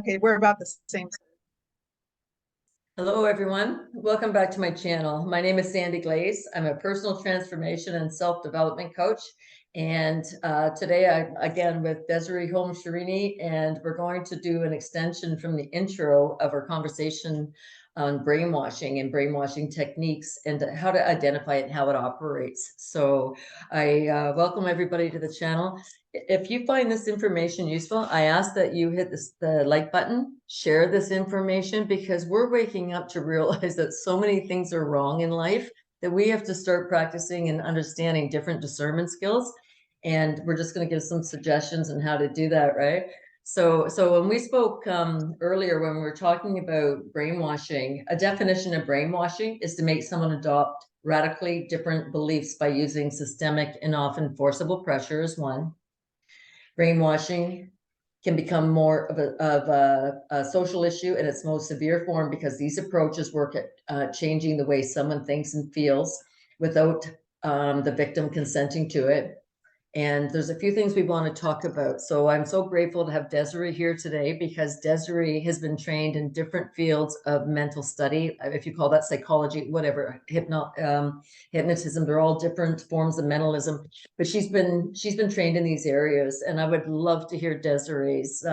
Okay, we're about the same. Hello, everyone. Welcome back to my channel. My name is Sandy Glaze. I'm a personal transformation and self-development coach. And today, again, with Desiree, Holmes, Scherini, and we're going to do an extension from the intro of our conversation on brainwashing and brainwashing techniques and how to identify it and how it operates. So I welcome everybody to the channel. If you find this information useful, I ask that you hit the like button, share this information, because we're waking up to realize that so many things are wrong in life that we have to start practicing and understanding different discernment skills. And we're just going to give some suggestions on how to do that, right? So when we spoke earlier, when we were talking about brainwashing, a definition of brainwashing is to make someone adopt radically different beliefs by using systemic and often forcible pressure is one. Brainwashing can become more of a social issue in its most severe form because these approaches work at changing the way someone thinks and feels without the victim consenting to it. And there's a few things we want to talk about. So I'm so grateful to have Desiree here today because Desiree has been trained in different fields of mental study, if you call that psychology, whatever, hypnotism, they're all different forms of mentalism, but she's been trained in these areas. And I would love to hear Desiree's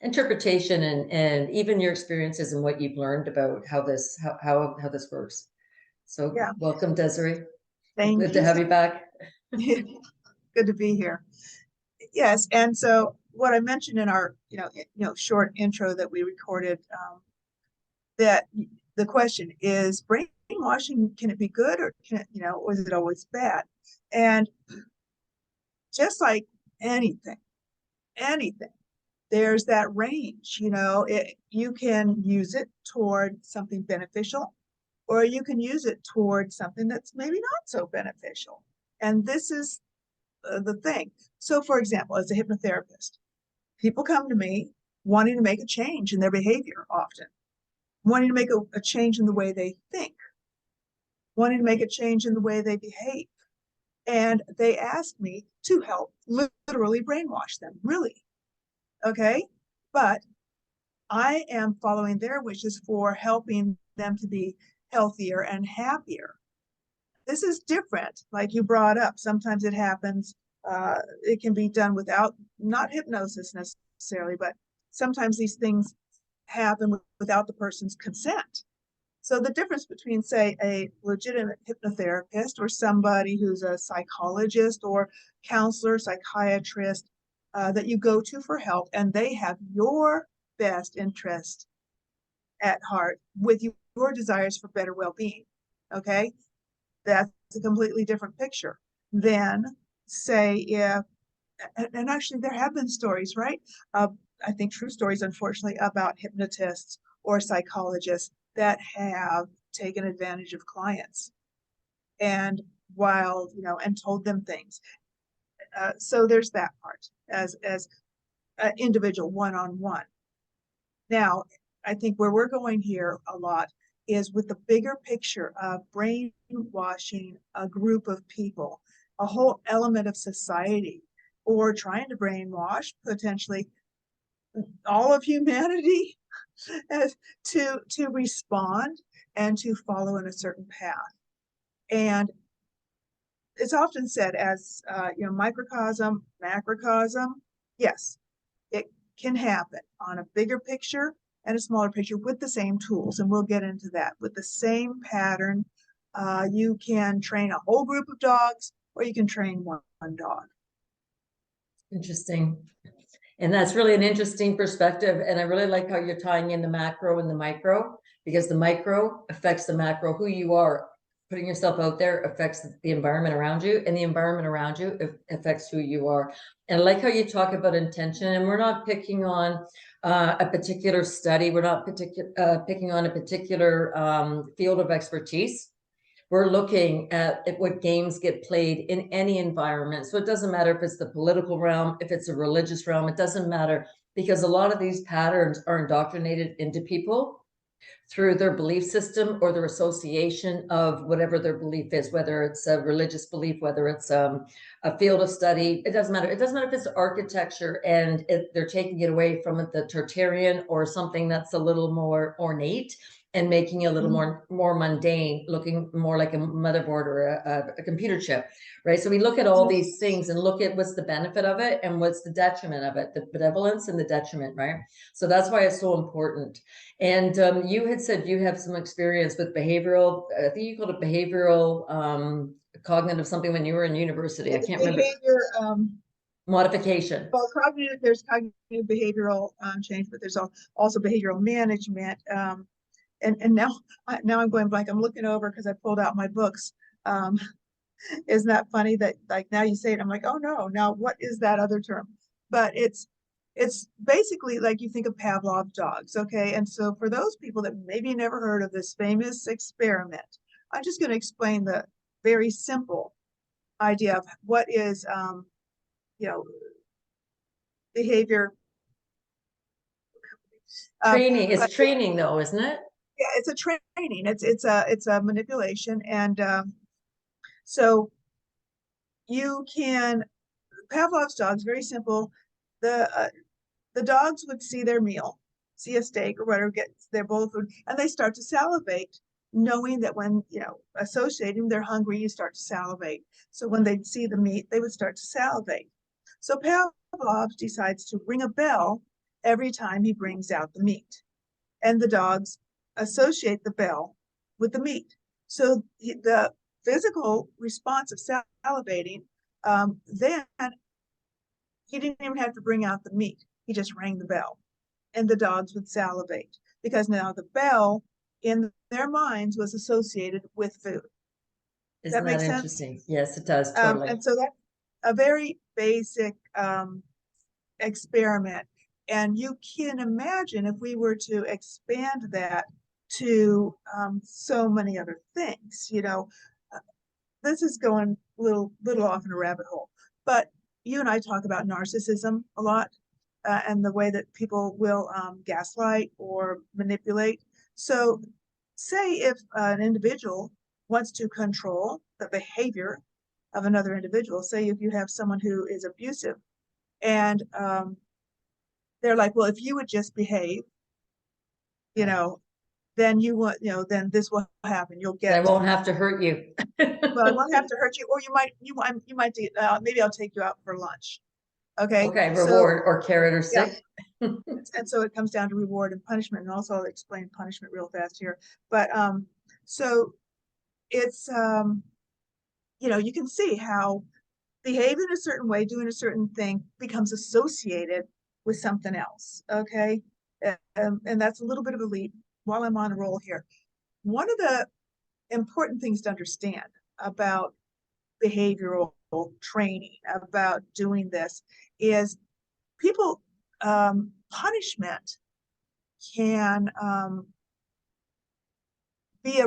interpretation and even your experiences and what you've learned about how this works. So Yeah, welcome, Desiree. thank Good to you. have you back. Good to be here. Yes, and so what I mentioned in our short intro that we recorded, that the question is brainwashing, can it be good or was it always bad? And just like anything, there's that range. You can use it toward something beneficial, or you can use it toward something that's maybe not so beneficial. And this is the thing. So, for example, as a hypnotherapist, people come to me wanting to make a change in their behavior often, wanting to make a change in the way they think, wanting to make a change in the way they behave. And they ask me to help literally brainwash them, really. Okay? But I am following their wishes for helping them to be healthier and happier. This is different, like you brought up. Sometimes it happens, it can be done without, not hypnosis necessarily, but sometimes these things happen without the person's consent. So the difference between, say, a legitimate hypnotherapist or somebody who's a psychologist or counselor, psychiatrist that you go to for help, and they have your best interest at heart with your desires for better well-being, okay? That's a completely different picture than, say, if, and actually there have been stories, right? I think true stories, unfortunately, about hypnotists or psychologists that have taken advantage of clients and and told them things. So there's that part as an individual one-on-one. Now, I think where we're going here a lot is with the bigger picture of brainwashing a group of people, a whole element of society, or trying to brainwash potentially all of humanity to respond and to follow in a certain path. And it's often said as microcosm, macrocosm. Yes, it can happen on a bigger picture and a smaller picture with the same tools, and we'll get into that. With the same pattern, you can train a whole group of dogs, or you can train one dog. Interesting. And that's really an interesting perspective. And I really like how you're tying in the macro and the micro, because the micro affects the macro. Who you are, putting yourself out there affects the environment around you, and the environment around you affects who you are. And I like how you talk about intention, and we're not picking on a particular study. We're not picking on a particular field of expertise. We're looking at what games get played in any environment. So it doesn't matter if it's the political realm, if it's a religious realm, it doesn't matter, because a lot of these patterns are indoctrinated into people through their belief system or their association of whatever their belief is, whether it's a religious belief, whether it's a field of study. It doesn't matter. It doesn't matter if it's architecture and they're taking it away from the Tertullian or something that's a little more ornate and making it a little more mundane, looking more like a motherboard or a computer chip, right? So we look at all these things and look at what's the benefit of it and what's the detriment of it, the benevolence and the detriment, right? So that's why it's so important. And you had said you have some experience with behavioral, I think you called it behavioral cognitive something when you were in university. I can't remember. Behavior, Modification. well, there's cognitive behavioral change, but there's also behavioral management. And now I'm going blank. I'm looking over because I pulled out my books. Isn't that funny that like now you say it, I'm like, oh no, now what is that other term? But it's basically like you think of Pavlov dogs, okay? And so for those people that maybe never heard of this famous experiment, I'm just going to explain the very simple idea of what is, you know, behavior. Training. It's training though, isn't it? Yeah, it's a training. It's a manipulation, and so you can Pavlov's dogs, very simple. The dogs would see their meal, see a steak or whatever, get their bowl of food, and they start to salivate, knowing that when associating they're hungry, you start to salivate. So when they'd see the meat, they would start to salivate. So Pavlov decides to ring a bell every time he brings out the meat, and the dogs associate the bell with the meat. So the physical response of salivating, then he didn't even have to bring out the meat. He just rang the bell, and the dogs would salivate because now the bell in their minds was associated with food. Isn't That that makes sense? interesting? Yes, it does. Totally. And so that's a very basic experiment. And you can imagine if we were to expand that to so many other things, this is going a little off in a rabbit hole, but you and I talk about narcissism a lot, and the way that people will gaslight or manipulate. So say if an individual wants to control the behavior of another individual, say if you have someone who is abusive and they're like, well, if you would just behave, then then this will happen. You'll get. I won't have to hurt you. Well, I won't have to hurt you, or you might do, maybe I'll take you out for lunch. Okay. Okay, So, reward or carrot or stick. Yeah. And so it comes down to reward and punishment, and also I'll explain punishment real fast here. But so it's you can see how behaving a certain way, doing a certain thing becomes associated with something else. Okay. And that's a little bit of a leap while I'm on a roll here. One of the important things to understand about behavioral training, about doing this, is people punishment can be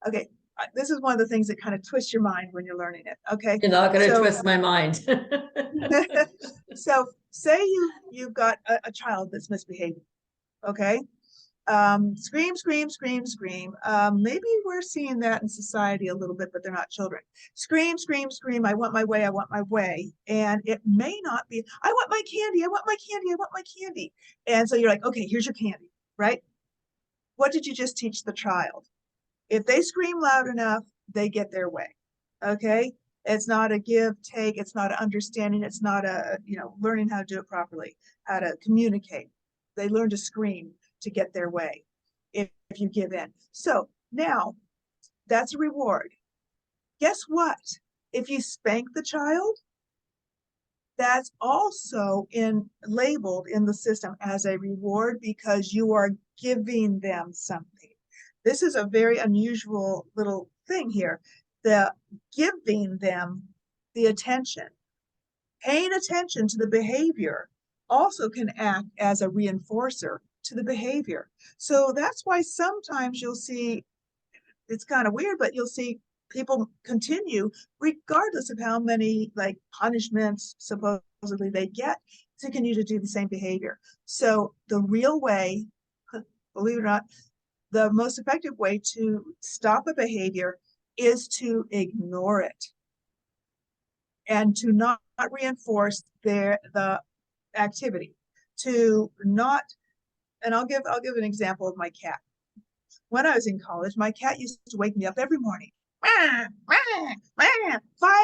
okay. This is one of the things that kind of twists your mind when you're learning it. Okay. You're not going to twist my mind. So say you've got a child that's misbehaving. Okay. Scream, scream, scream, scream. Maybe we're seeing that in society a little bit, but they're not children. Scream, scream, scream. I want my way. I want my way. And it may not be, I want my candy. I want my candy. I want my candy. And so you're like, okay, here's your candy, right? What did you just teach the child? If they scream loud enough, they get their way. Okay. It's not a give, take. It's not an understanding. It's not a, learning how to do it properly, how to communicate. They learn to scream to get their way if you give in. So now that's a reward. Guess what? If you spank the child, that's also labeled in the system as a reward because you are giving them something. This is a very unusual little thing here. The giving them the attention, paying attention to the behavior also can act as a reinforcer to the behavior. So that's why sometimes you'll see, it's kind of weird, but you'll see people continue regardless of how many punishments supposedly they get to continue to do the same behavior. So the real way believe it or not, the most effective way to stop a behavior is to ignore it and to not reinforce the activity. To not, and I'll give an example of my cat. When I was in college, my cat used to wake me up every morning. 5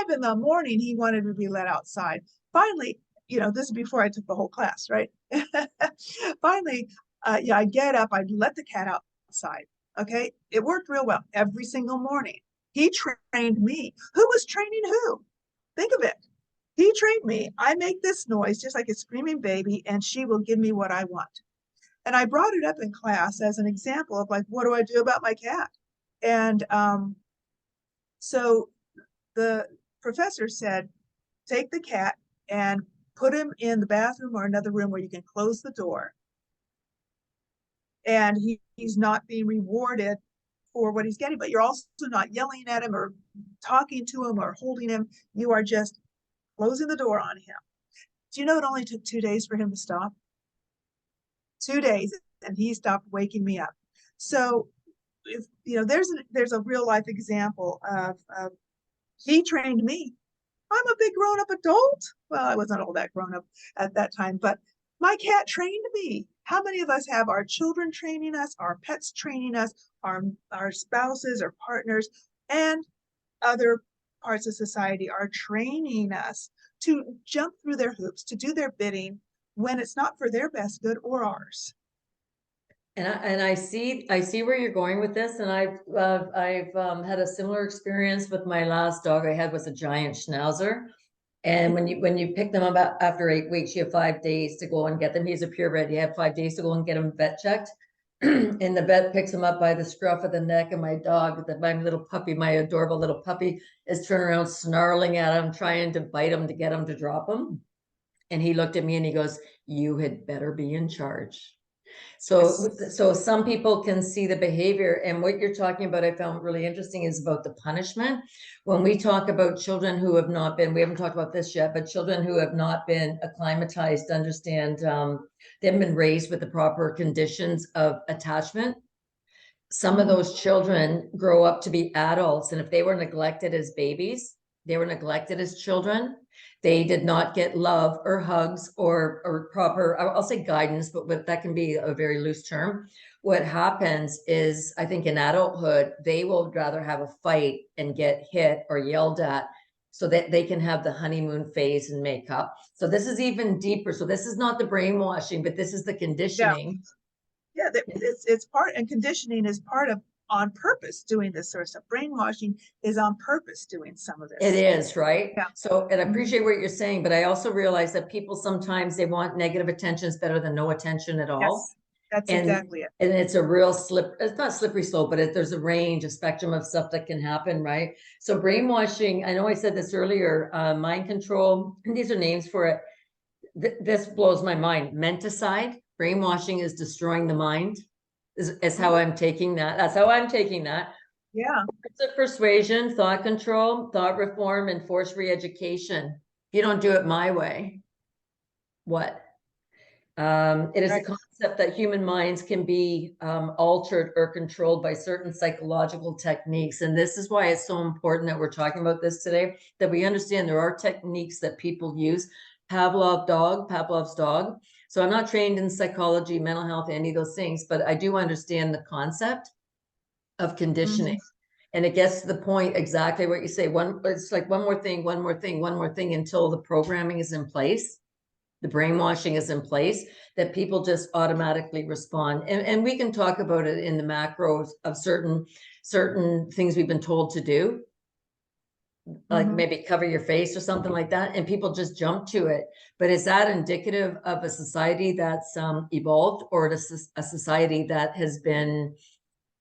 in the morning, he wanted to be let outside. Finally, this is before I took the whole class, right? Finally, I'd get up, I'd let the cat outside. Okay, it worked real well every single morning. He trained me. Who was training who? Think of it. He trained me. I make this noise just like a screaming baby, and she will give me what I want. And I brought it up in class as an example of like, what do I do about my cat? And so the professor said, take the cat and put him in the bathroom or another room where you can close the door. And he's not being rewarded for what he's getting, but you're also not yelling at him or talking to him or holding him. You are just closing the door on him. Do you know it only took 2 days for him to stop? 2 days, and he stopped waking me up. So, if there's a real life example of he trained me. I'm a big grown up adult. Well, I wasn't all that grown up at that time, but my cat trained me. How many of us have our children training us, our pets training us, our spouses or partners, and other parts of society are training us to jump through their hoops, to do their bidding when it's not for their best good or ours. And I see where you're going with this, and I've had a similar experience with my last dog I had was a giant Schnauzer. And when you pick them up after 8 weeks, you have 5 days to go and get them. He's a purebred. You have 5 days to go and get him vet checked. And the vet picks him up by the scruff of the neck, and my dog, my little puppy, my adorable little puppy, is turning around snarling at him, trying to bite him to get him to drop him. And he looked at me and he goes, "You had better be in charge." So some people can see the behavior, and what you're talking about, I found really interesting, is about the punishment. When we talk about children who have not been, we haven't talked about this yet, but children who have not been acclimatized to understand, they haven't been raised with the proper conditions of attachment. Some of those children grow up to be adults, and if they were neglected as babies, they were neglected as children. They did not get love or hugs or proper, I'll say guidance, but that can be a very loose term. What happens is, I think in adulthood, they will rather have a fight and get hit or yelled at so that they can have the honeymoon phase and make up. So this is even deeper. So this is not the brainwashing, but this is the conditioning. Yeah, it's part, and conditioning is part of on purpose doing this sort of stuff. Brainwashing is on purpose doing some of this. It is, right? Yeah. So, and I appreciate what you're saying, but I also realize that people sometimes they want negative attention is better than no attention at all. Yes, that's exactly it. And it's a real it's not slippery slope, but there's a range, a spectrum of stuff that can happen, right? So brainwashing, I know I said this earlier, mind control, these are names for it. This blows my mind. Menticide, brainwashing is destroying the mind, is how I'm taking that. That's how I'm taking that. Yeah. It's a persuasion, thought control, thought reform, and forced re-education. If you don't do it my way, what? It is a concept that human minds can be altered or controlled by certain psychological techniques. And this is why it's so important that we're talking about this today, that we understand there are techniques that people use. Pavlov's dog. So I'm not trained in psychology, mental health, any of those things, but I do understand the concept of conditioning. And it gets to the point exactly what you say. It's like one more thing, one more thing, one more thing, until the programming is in place, the brainwashing is in place, that people just automatically respond. And we can talk about it in the macros of certain things we've been told to do, like maybe cover your face or something like that, and people just jump to it. But is that indicative of a society that's evolved, or a society that has been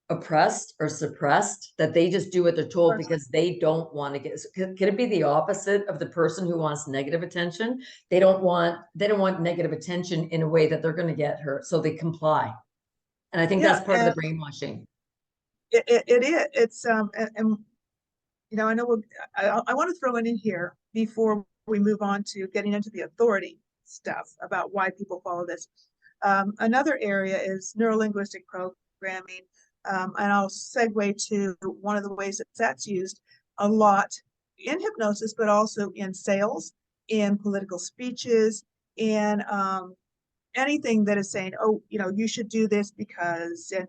oppressed or suppressed, that they just do what they're told because they don't want to get? Could it be the opposite of the person who wants negative attention? They don't want negative attention in a way that they're going to get hurt, so they comply. And I think that's part of the brainwashing. It is. It's and I know I want to throw it in here before we move on to getting into the authority stuff about why people follow this. Another area is neurolinguistic programming. And I'll segue to one of the ways that that's used a lot in hypnosis, but also in sales, in political speeches, in anything that is saying, oh, you should do this because, and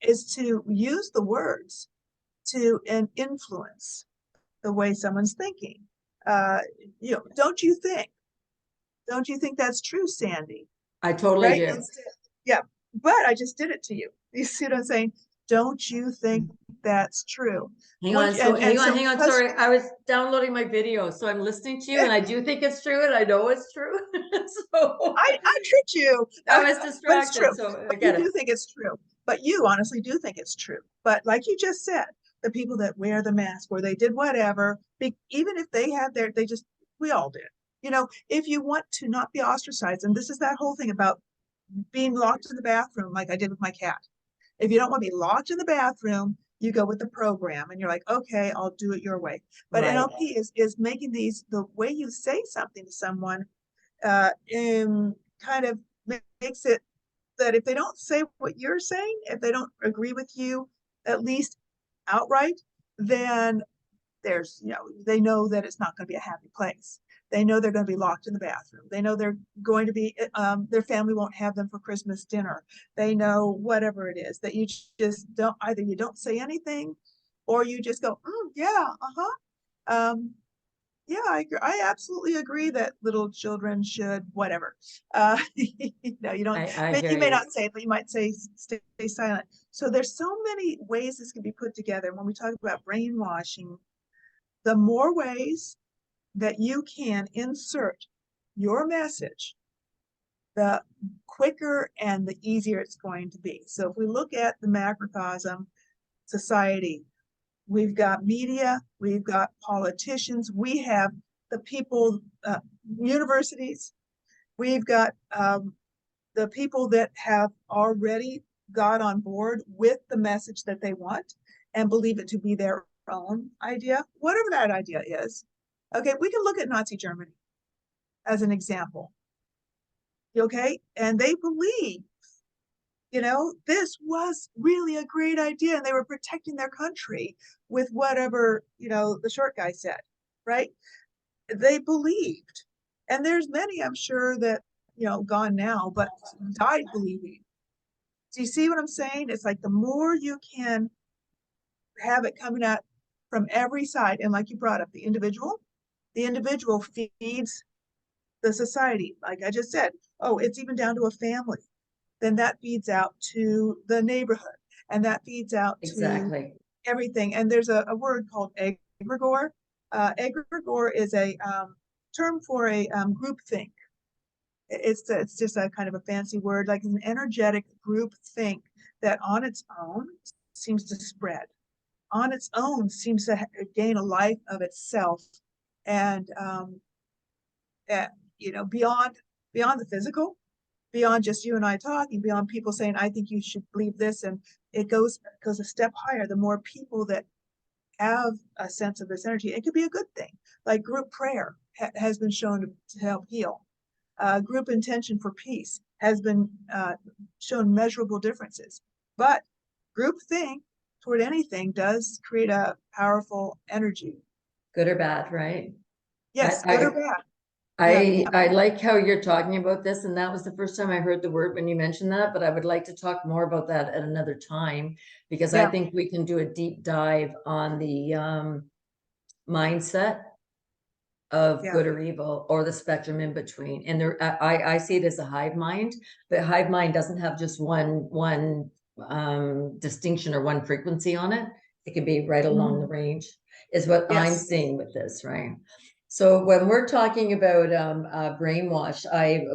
is to use the words to influence the way someone's thinking. Don't you think? Don't you think that's true, Sandy? I totally Right? do. Yeah, but I just did it to you. You see what I'm saying? Don't you think that's true? Hang on, so hang on, hang on. because Sorry, I was downloading my video, so I'm listening to you, and I do think it's true, and I know it's true. So I tricked you, I was but it's true. distracted, so I But you get it. do think it's true. But you honestly do think it's true. But like you just said, the people that wear the mask or they did whatever, even if they had we all did. If you want to not be ostracized, and this is that whole thing about being locked in the bathroom, like I did with my cat. If you don't want to be locked in the bathroom, you go with the program and you're like, okay, I'll do it your way. But Right. NLP is making the way you say something to someone kind of makes it that if they don't say what you're saying, if they don't agree with you, at least outright, then they know that it's not going to be a happy place. They know they're going to be locked in the bathroom. They know they're going to be, their family won't have them for Christmas dinner. They know whatever it is that you just don't, either you don't say anything or you just go, yeah, yeah, I agree. I absolutely agree that little children should whatever. You don't. I hear You may you. not say it, but you might say stay silent. So there's so many ways this can be put together. When we talk about brainwashing, the more ways that you can insert your message, the quicker and the easier it's going to be. So if we look at the macrocosm society, we've got media, we've got politicians, we have the people, universities, we've got the people that have already got on board with the message that they want and believe it to be their own idea, whatever that idea is. Okay, we can look at Nazi Germany as an example. Okay, and they believe, this was really a great idea, and they were protecting their country with whatever, the short guy said, right? They believed. And there's many, I'm sure, that, gone now, but died believing. Do you see what I'm saying? It's like the more you can have it coming out from every side, and like you brought up, the individual feeds the society. Like I just said, oh, it's even down to a family. Then that feeds out to the neighborhood, and that feeds out to Exactly. everything. And there's a word called egregore. Egregore is a term for a group think. It's just a kind of a fancy word, like an energetic group think that on its own seems to spread, on its own seems to gain a life of itself, and beyond the physical, beyond just you and I talking, beyond people saying, I think you should believe this. And it goes a step higher. The more people that have a sense of this energy, it could be a good thing. Like group prayer has been shown to help heal. Group intention for peace has been shown measurable differences. But group think toward anything does create a powerful energy. Good or bad, right? Yes, good or bad. I like how you're talking about this, and that was the first time I heard the word when you mentioned that, but I would like to talk more about that at another time, because I think we can do a deep dive on the mindset of good or evil, or the spectrum in between. And I see it as a hive mind, but hive mind doesn't have just one distinction or one frequency on it. It can be right along the range, is what I'm seeing with this, right? So when we're talking about brainwash,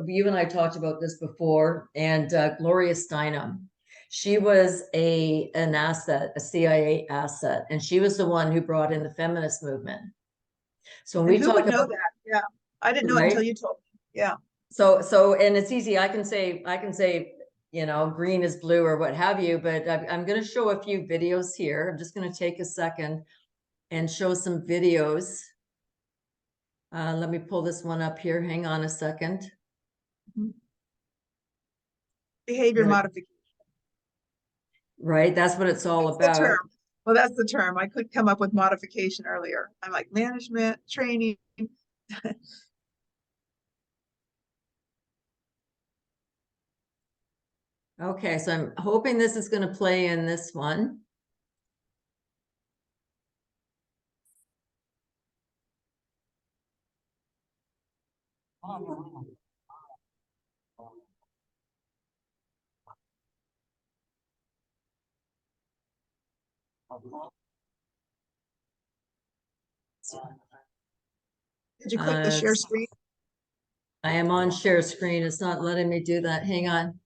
you and I talked about this before, and Gloria Steinem, she was an asset, a CIA asset, and she was the one who brought in the feminist movement. So when we talk about that, yeah, I didn't know it until you told me. Yeah. So and it's easy. I can say green is blue or what have you, but I'm going to show a few videos here. I'm just going to take a second and show some videos. Let me pull this one up here. Hang on a second. Behavior modification. Right, that's what it's all That's the about. term. Well, that's the term. I couldn't come up with modification earlier. I'm like management, training. Okay, so I'm hoping this is going to play in this one. Did you click the share screen? I am on share screen. It's not letting me do that. Hang on.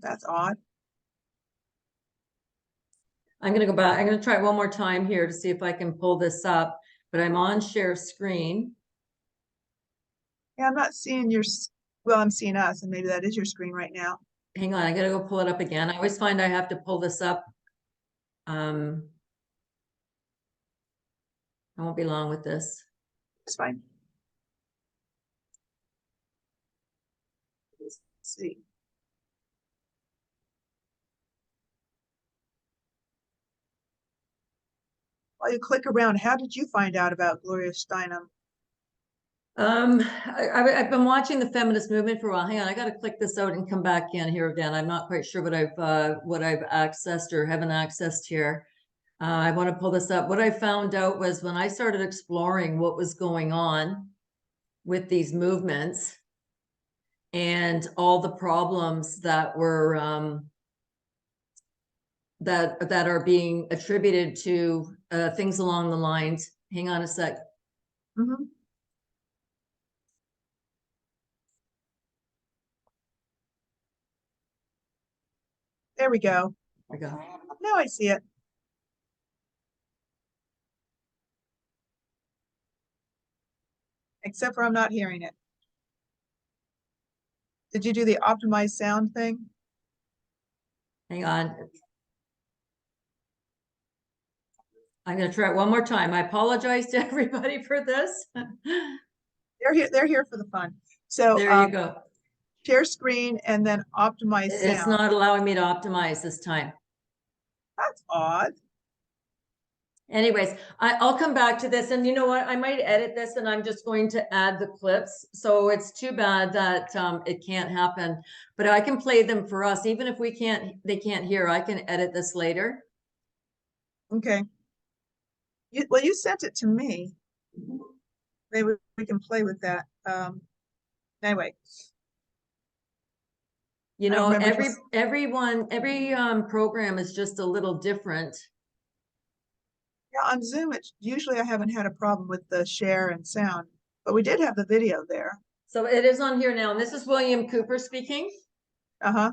That's odd. I'm going to go back. I'm going to try it one more time here to see if I can pull this up, but I'm on share screen. Yeah, I'm not seeing your, well, I'm seeing us, and maybe that is your screen right now. Hang on, I got to go pull it up again. I always find I have to pull this up. I won't be long with this. It's fine. Let's see. While you click around, how did you find out about Gloria Steinem? I've been watching the feminist movement for a while. Hang on, I got to click this out and come back in here again. I'm not quite sure what I've accessed or haven't accessed here. I want to pull this up. What I found out was when I started exploring what was going on with these movements and all the problems that were that are being attributed to things along the lines. Hang on a sec. Mm-hmm. There we go. There we go. Now I see it. Except for I'm not hearing it. Did you do the optimized sound thing? Hang on. I'm going to try it one more time. I apologize to everybody for this. They're here for the fun. So there you go. Share screen and then optimize sound. It's not allowing me to optimize this time. That's odd. Anyways, I'll come back to this, and you know what? I might edit this, and I'm just going to add the clips. So it's too bad that it can't happen, but I can play them for us, even if they can't hear. I can edit this later. Okay. Well, you sent it to me. Maybe we can play with that. Anyway. You know, every program is just a little different. Yeah, on Zoom, usually I haven't had a problem with the share and sound, but we did have the video there. So it is on here now, and this is William Cooper speaking. Uh-huh.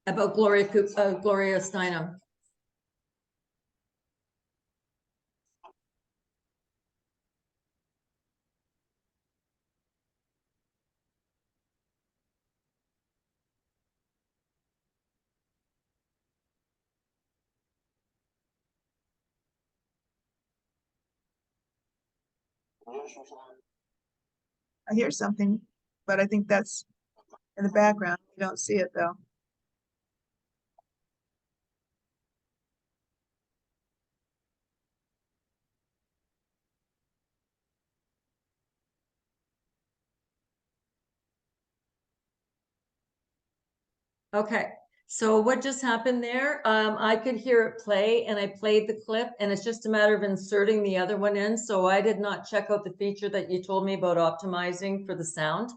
About Gloria Steinem. I hear something, but I think that's in the background. You don't see it though. Okay, so what just happened there? I could hear it play, and I played the clip, and it's just a matter of inserting the other one in. So I did not check out the feature that you told me about optimizing for the sound.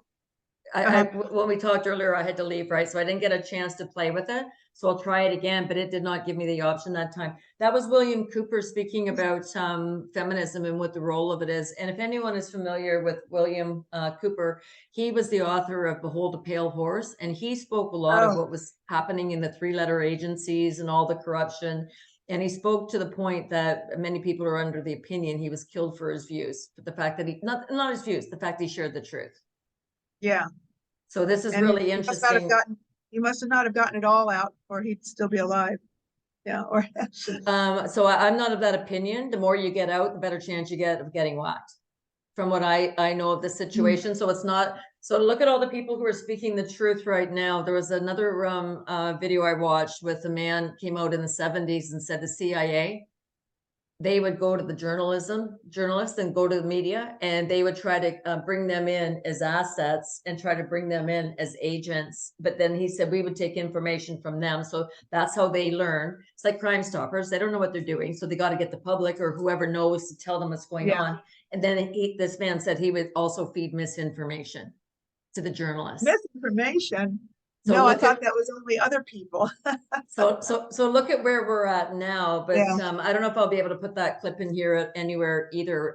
When we talked earlier, I had to leave, right? So I didn't get a chance to play with it. So I'll try it again, but it did not give me the option that time. That was William Cooper speaking about feminism and what the role of it is. And if anyone is familiar with William Cooper, he was the author of Behold a Pale Horse, and he spoke a lot of what was happening in the three-letter agencies and all the corruption. And he spoke to the point that many people are under the opinion he was killed for his views, but the fact that not his views, the fact he shared the truth. Yeah. So this is really interesting. He must not have gotten it all out, or he'd still be alive. Yeah. Or so I'm not of that opinion. The more you get out, the better chance you get of getting whacked, from what I know of the situation. So it's not So look at all the people who are speaking the truth right now. There was another video I watched with a man came out in the 70s and said the CIA, they would go to the journalists and go to the media, and they would try to bring them in as assets and try to bring them in as agents. But then he said we would take information from them. So that's how they learn. It's like Crime Stoppers. They don't know what they're doing. So they got to get the public or whoever knows to tell them what's going on. And then this man said he would also feed misinformation to the journalists. Misinformation? So no, I thought that was only other people. So look at where we're at now, but Yeah. I don't know if I'll be able to put that clip in here anywhere either.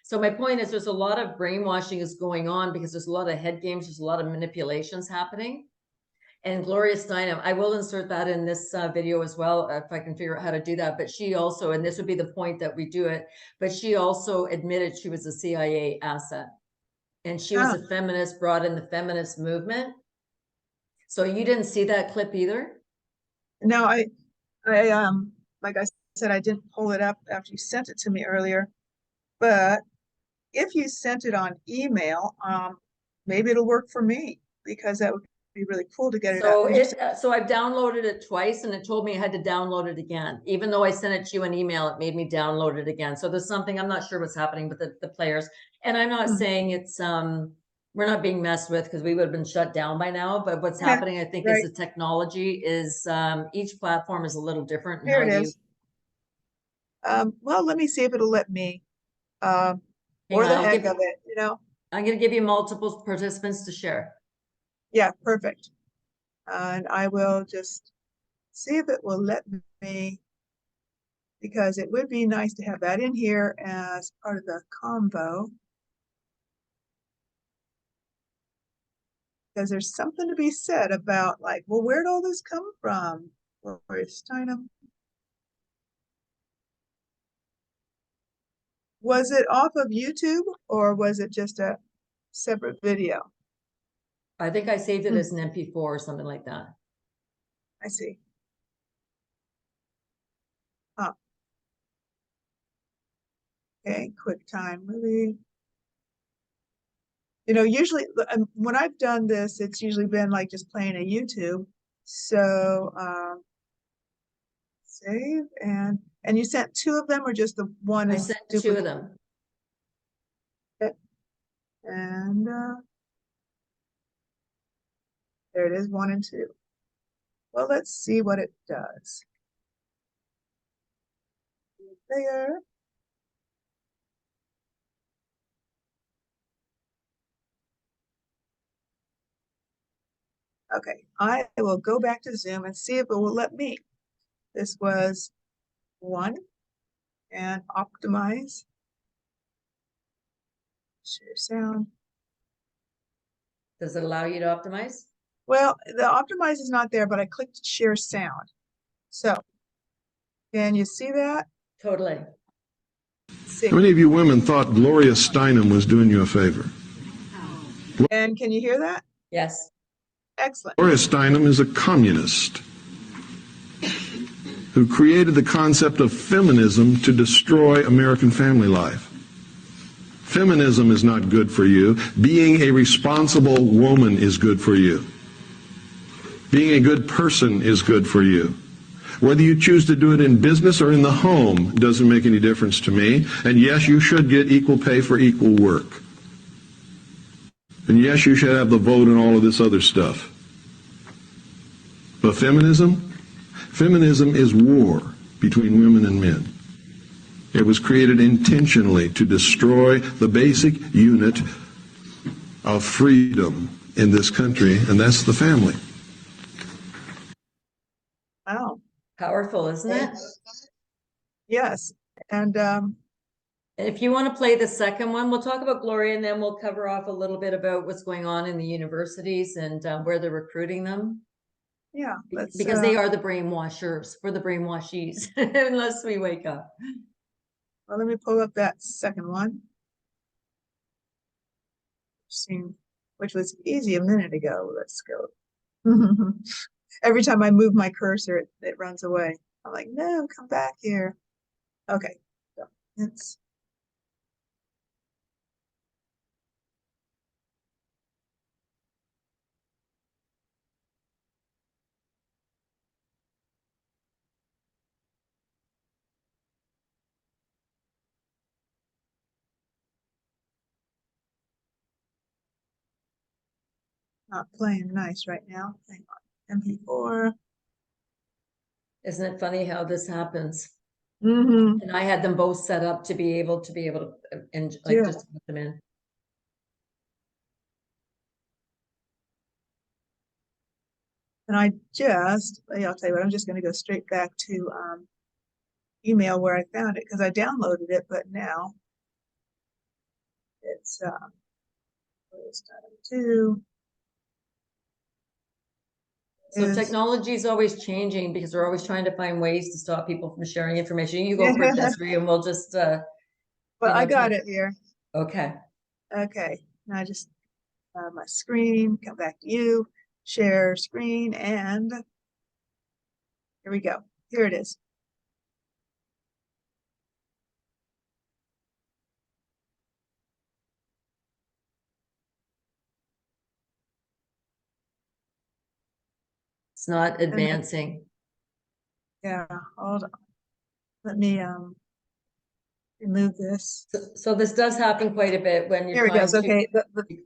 So my point is there's a lot of brainwashing is going on because there's a lot of head games, there's a lot of manipulations happening. And Gloria Steinem, I will insert that in this video as well, if I can figure out how to do that. But she also, and this would be the point that we do it, but she also admitted she was a CIA asset. And she was a feminist, brought in the feminist movement. So you didn't see that clip either? No, I like I said, I didn't pull it up after you sent it to me earlier, but if you sent it on email, maybe it'll work for me because that would be really cool to get it up. So I've downloaded it twice and it told me I had to download it again. Even though I sent it to you an email, it made me download it again. So there's something, I'm not sure what's happening with the players. And I'm not saying it's, we're not being messed with because we would have been shut down by now. But what's happening, I think, is the technology is, each platform is a little different. Here it is. Well, let me see if it'll let me, or the heck of it, you know. I'm going to give you multiple participants to share. Yeah, perfect. And I will just see if it will let me, because it would be nice to have that in here as part of the combo. Because there's something to be said about, like, well, where'd all this come from? Gloria Steinem. Was it off of YouTube or was it just a separate video? I think I saved it as an MP4 or something like that. I see. Okay, QuickTime movie. You know, usually when I've done this, it's usually been like just playing a YouTube. So save and you sent two of them or just the one? I sent two of them. Okay. And there it is, 1 and 2. Well, let's see what it does. There. Okay, I will go back to Zoom and see if it will let me. This was 1 and optimize. Share sound. Does it allow you to optimize? Well, the optimize is not there, but I clicked share sound. So, can you see that? Totally. How many of you women thought Gloria Steinem was doing you a favor? And can you hear that? Yes. Excellent. Gloria Steinem is a communist who created the concept of feminism to destroy American family life. Feminism is not good for you. Being a responsible woman is good for you. Being a good person is good for you. Whether you choose to do it in business or in the home doesn't make any difference to me. And yes, you should get equal pay for equal work. And yes, you should have the vote and all of this other stuff. But feminism is war between women and men. It was created intentionally to destroy the basic unit of freedom in this country, and that's the family. Wow. Powerful, isn't it? Yes. And if you want to play the second one, we'll talk about Gloria and then we'll cover off a little bit about what's going on in the universities and where they're recruiting them. Yeah, because they are the brainwashers for the brainwashees, unless we wake up. Well, let me pull up that second one. Which was easy a minute ago. Let's go. Every time I move my cursor, it runs away. I'm like, no, come back here. Okay, so it's not playing nice right now. Hang on. MP4. Isn't it funny how this happens? Mm-hmm. And I had them both set up to be able to, and like Yeah. just put them in. And I'll tell you what, I'm just going to go straight back to email where I found it because I downloaded it, but now it's to So technology is always changing because we're always trying to find ways to stop people from sharing information. You go for it, Desiree, and we'll just but I got it here. Okay. Okay. Now I just my screen, come back to you, share screen, and here we go. Here it is. It's not advancing. Yeah, hold on. Let me remove this. So this does happen quite a bit when you're Here it trying goes. to. Okay,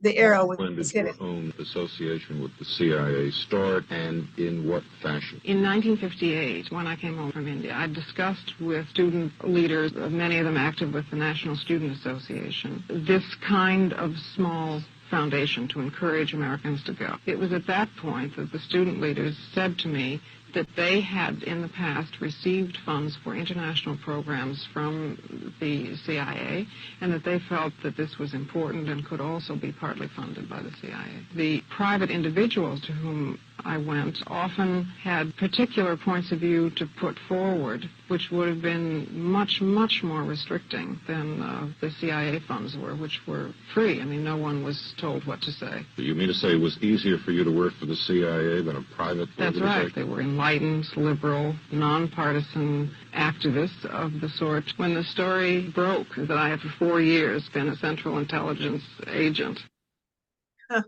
the arrow was When did hidden. your own association with the CIA start, and in what fashion? In 1958, when I came home from India, I discussed with student leaders, many of them active with the National Student Association, this kind of small foundation to encourage Americans to go. It was at that point that the student leaders said to me that they had in the past received funds for international programs from the CIA, and that they felt that this was important and could also be partly funded by the CIA. The private individuals to whom I went often had particular points of view to put forward, which would have been much, much more restricting than the CIA funds were, which were free. I mean, no one was told what to say. You mean to say it was easier for you to work for the CIA than a private That's organization? right. They were enlightened, liberal, nonpartisan activists of the sort. When the story broke that I had for 4 years been a Central Intelligence agent. Huh.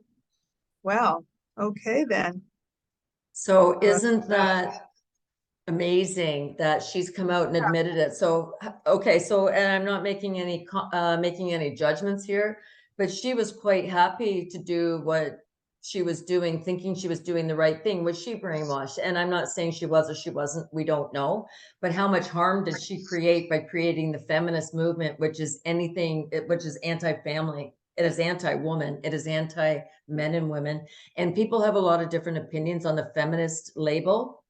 Well, okay then. So isn't that amazing that she's come out and admitted it? So, okay, so, and I'm not making any judgments here, but she was quite happy to do what she was doing, thinking she was doing the right thing. Was she brainwashed? And I'm not saying she was or she wasn't, we don't know, but how much harm did she create by creating the feminist movement, which is anti-family. It is anti-woman. It is anti-men and women. And people have a lot of different opinions on the feminist label.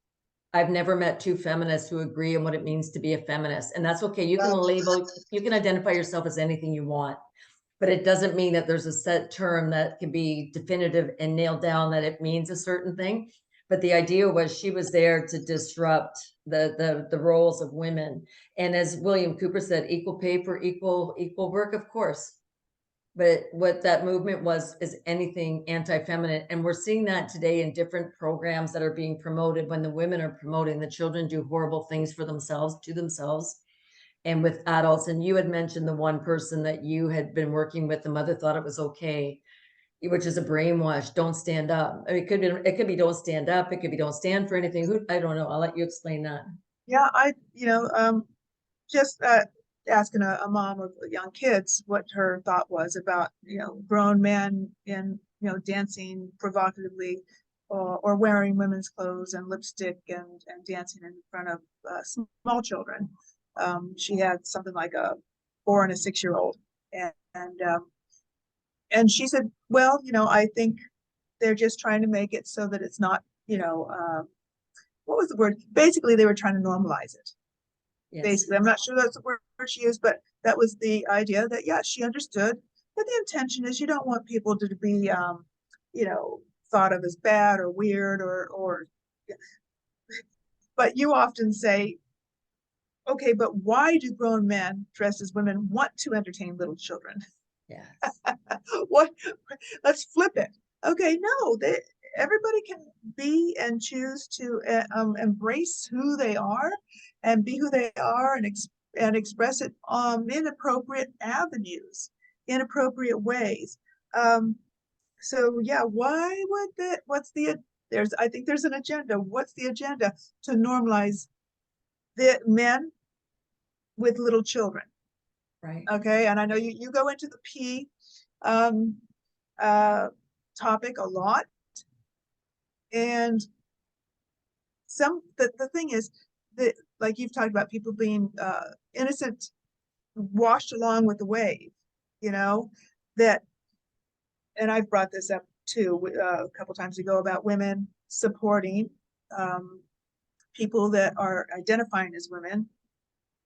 I've never met two feminists who agree on what it means to be a feminist. And that's okay. You can identify yourself as anything you want, but it doesn't mean that there's a set term that can be definitive and nailed down that it means a certain thing. But the idea was she was there to disrupt the roles of women. And as William Cooper said, equal pay for equal work, of course. But what that movement was is anything anti-feminine. And we're seeing that today in different programs that are being promoted. When the women are promoting, the children do horrible things for themselves, to themselves, and with adults. And you had mentioned the one person that you had been working with, the mother thought it was okay, which is a brainwash. Don't stand up. I mean, it could be don't stand up. It could be don't stand for anything. I don't know. I'll let you explain that. Yeah, just asking a mom of young kids what her thought was about, grown men in, dancing provocatively or wearing women's clothes and lipstick and dancing in front of small children. She had something like a 4 and a 6-year-old, and she said, well, I think they're just trying to make it so that it's not, what was the word? Basically, they were trying to normalize it. Yes. Basically, I'm not sure that's the word she used, but that was the idea that, yeah, she understood that the intention is you don't want people to be, thought of as bad or weird or, but you often say, okay, but why do grown men dressed as women want to entertain little children? Yeah. What? Let's flip it. Okay, no, everybody can be and choose to embrace who they are and be who they are and express it in appropriate avenues, in appropriate ways. So yeah, why would I think there's an agenda. What's the agenda? To normalize the men with little children. Right. Okay, and I know you go into the P topic a lot, And the thing is that, like you've talked about, people being innocent, washed along with the wave, you know, that, and I've brought this up too a couple times ago about women supporting people that are identifying as women,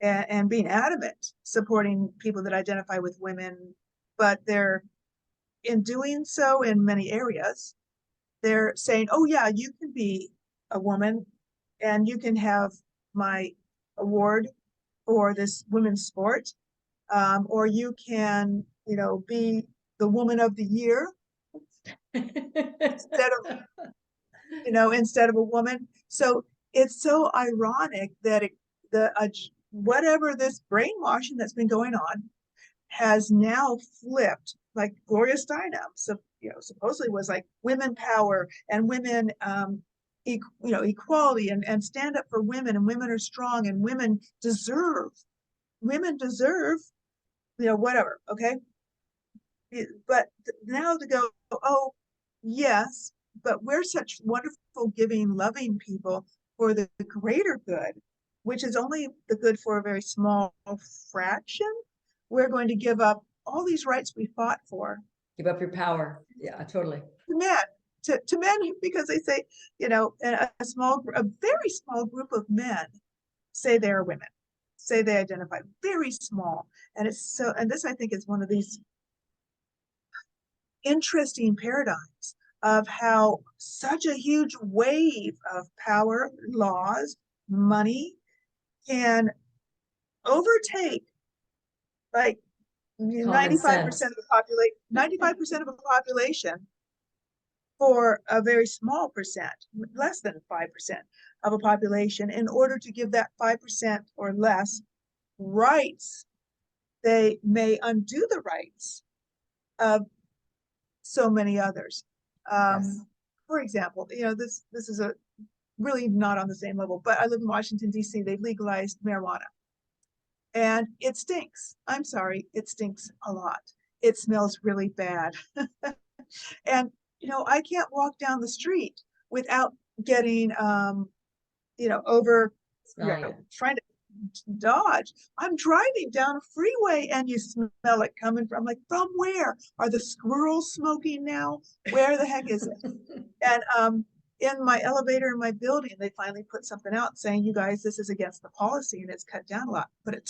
and being adamant supporting people that identify with women, but they're, in doing so in many areas, they're saying, oh yeah, you can be a woman and you can have my award for this women's sport, or you can, you know, be the woman of the year instead of, you know, instead of a woman. So it's so ironic that whatever this brainwashing that's been going on has now flipped. Like Gloria Steinem, so, you know, supposedly was like women power and women, you know, equality and stand up for women, and women are strong and women deserve, you know, whatever. Okay. But now to go, oh, yes, but we're such wonderful, giving, loving people for the greater good, which is only the good for a very small fraction. We're going to give up all these rights we fought for. Give up your power. Yeah, totally. To men, to men, because they say, you know, a very small group of men say they are women, say they identify, very small. And it's so, and this I think is one of these interesting paradigms of how such a huge wave of power, laws, money can overtake like 95% of the population, 95% of a population for a very small percent, less than 5% of a population, in order to give that 5% or less rights. They may undo the rights of so many others. Yes. For example, you know, this is a really not on the same level, but I live in Washington, D.C. They've legalized marijuana. And it stinks. I'm sorry, it stinks a lot. It smells really bad. And, you know, I can't walk down the street without getting, you know, trying to dodge. I'm driving down a freeway and you smell it coming from, like, from where? Are the squirrels smoking now? Where the heck is it? And in my elevator in my building, they finally put something out saying, you guys, this is against the policy, and it's cut down a lot. But it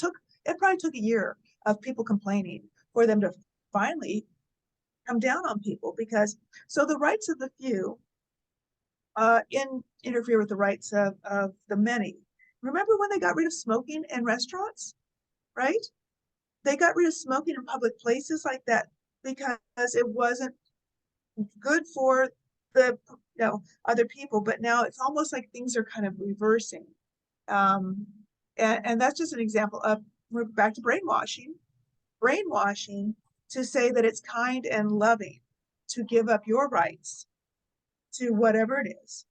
probably took a year of people complaining for them to finally come down on people, because so the rights of the few interfere with the rights of the many. Remember when they got rid of smoking in restaurants, right? They got rid of smoking in public places like that because it wasn't good for the, you know, other people. But now it's almost like things are kind of reversing. And that's just an example of, we're back to brainwashing to say that it's kind and loving to give up your rights to whatever it is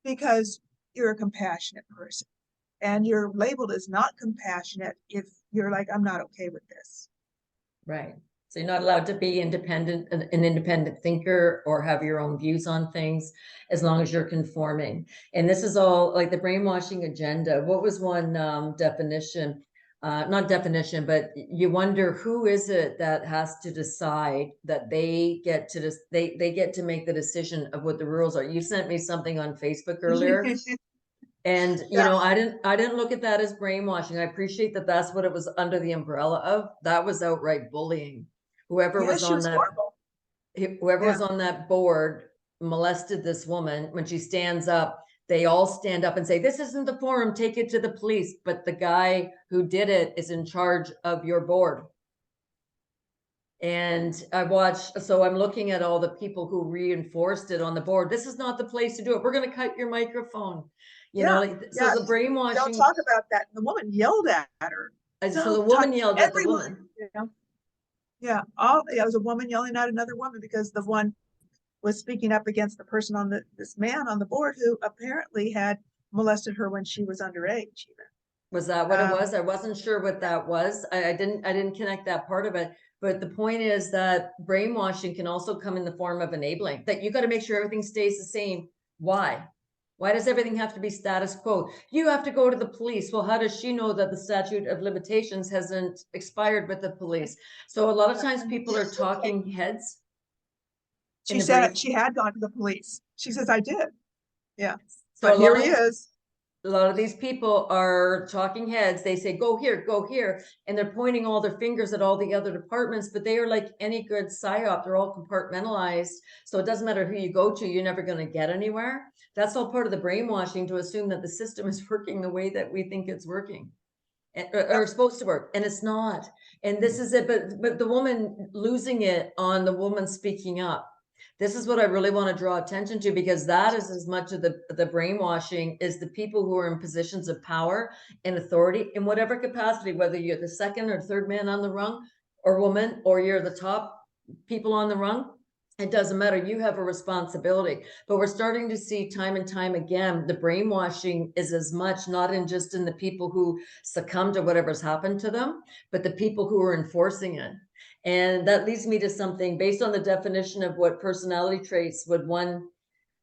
because you're a compassionate person, and you're labeled as not compassionate if you're like, I'm not okay with this. Right. So you're not allowed to be independent, an independent thinker, or have your own views on things, as long as you're conforming. And this is all like the brainwashing agenda. What was one definition? Not definition, but you wonder, who is it that has to decide that they get to they get to make the decision of what the rules are? You sent me something on Facebook earlier. And, you know, I didn't look at that as brainwashing. I appreciate that that's what it was under the umbrella of. That was outright bullying. Whoever was on that board molested this woman. When she stands up, they all stand up and say, this isn't the forum, take it to the police. But the guy who did it is in charge of your board. And so I'm looking at all the people who reinforced it on the board. This is not the place to do it. We're going to cut your microphone. You know, so the brainwashing. Don't talk about that. The woman yelled at her. So the woman yelled at the woman. Yeah, it was a woman yelling at another woman because the one was speaking up against the person on this man on the board who apparently had molested her when she was underage. Even was that what it was? I wasn't sure what that was. I didn't connect that part of it. But the point is that brainwashing can also come in the form of enabling. That you got to make sure everything stays the same. Why? Why does everything have to be status quo? You have to go to the police. Well, how does she know that the statute of limitations hasn't expired with the police? So a lot of times people are talking heads. She said she had gone to the police. She says, I did. Yeah. So But here he is. A lot of these people are talking heads. They say, go here, and they're pointing all their fingers at all the other departments, but they are like any good psyop. They're all compartmentalized. So it doesn't matter who you go to, you're never going to get anywhere. That's all part of the brainwashing, to assume that the system is working the way that we think it's working or supposed to work, and it's not. And this is it. But the woman losing it on the woman speaking up. This is what I really want to draw attention to, because that is as much of the brainwashing is the people who are in positions of power and authority in whatever capacity, whether you're the second or third man on the rung or woman, or you're the top people on the rung. It doesn't matter. You have a responsibility. But we're starting to see time and time again, the brainwashing is as much not in just in the people who succumb to whatever's happened to them, but the people who are enforcing it. And that leads me to something based on the definition of what personality traits would one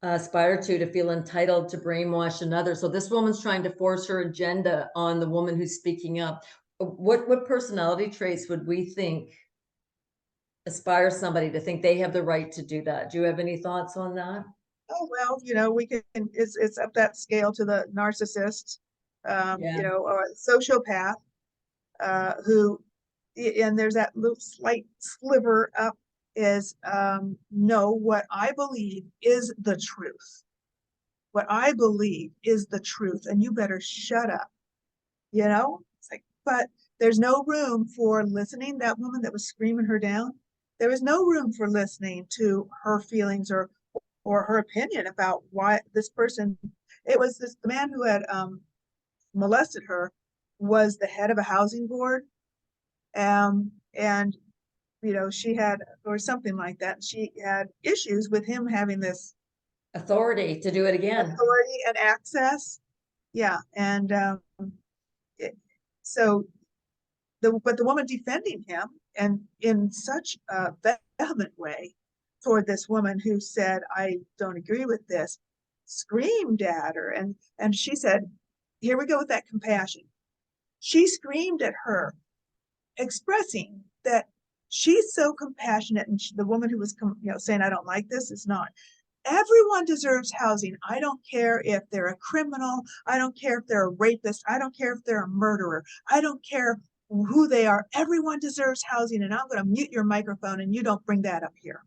aspire to feel entitled to brainwash another. So this woman's trying to force her agenda on the woman who's speaking up. What personality traits would we think aspire somebody to think they have the right to do that? Do you have any thoughts on that? Oh, well, you know, we can, it's up that scale to the narcissist, you know, or sociopath, who, and there's that little slight sliver up is, no, what I believe is the truth. What I believe is the truth, and you better shut up. You know, it's like, but there's no room for listening. That woman that was screaming her down, there was no room for listening to her feelings or her opinion about why this person, it was this, the man who had molested her was the head of a housing board. And, you know, she had, or something like that, she had issues with him having this Authority to do it again. authority and access. Yeah. And so but the woman defending him, and in such a vehement way toward this woman who said, I don't agree with this, screamed at her. And she said, here we go with that compassion. She screamed at her, expressing that she's so compassionate. And the woman who was, you know, saying, I don't like this, is not. Everyone deserves housing. I don't care if they're a criminal. I don't care if they're a rapist. I don't care if they're a murderer. I don't care who they are. Everyone deserves housing, and I'm going to mute your microphone and you don't bring that up here.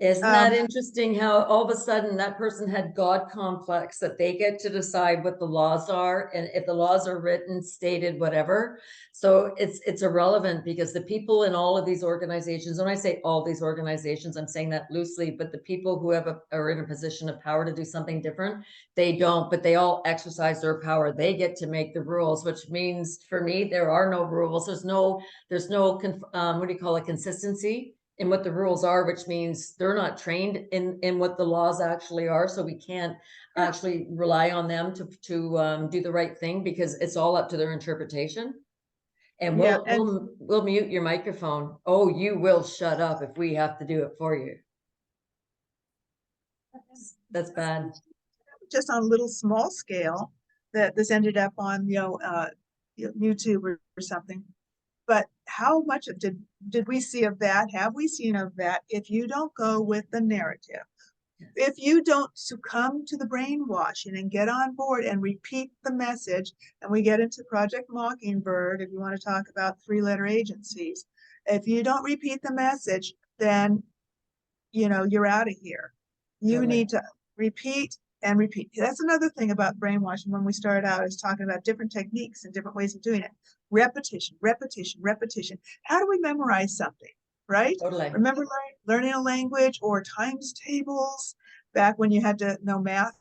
Isn't that interesting how all of a sudden that person had God complex, that they get to decide what the laws are, and if the laws are written, stated, whatever. So it's irrelevant, because the people in all of these organizations, when I say all these organizations, I'm saying that loosely, but the people who are in a position of power to do something different, they don't, but they all exercise their power. They get to make the rules, which means for me, there are no rules. There's no what do you call it, consistency in what the rules are, which means they're not trained in what the laws actually are. So we can't actually rely on them to do the right thing, because it's all up to their interpretation. And we'll mute your microphone. Oh, you will shut up if we have to do it for you. That's bad. Just on a little small scale that this ended up on, YouTube or something. But how much did we see of that? Have we seen of that? If you don't go with the narrative, if you don't succumb to the brainwashing and get on board and repeat the message, and we get into Project Mockingbird, if you want to talk about 3-letter agencies, if you don't repeat the message, then, you know, you're out of here. You need to repeat and repeat. That's another thing about brainwashing when we started out, is talking about different techniques and different ways of doing it. Repetition, repetition, repetition. How do we memorize something, right? Totally. Remember learning a language or times tables back when you had to know math?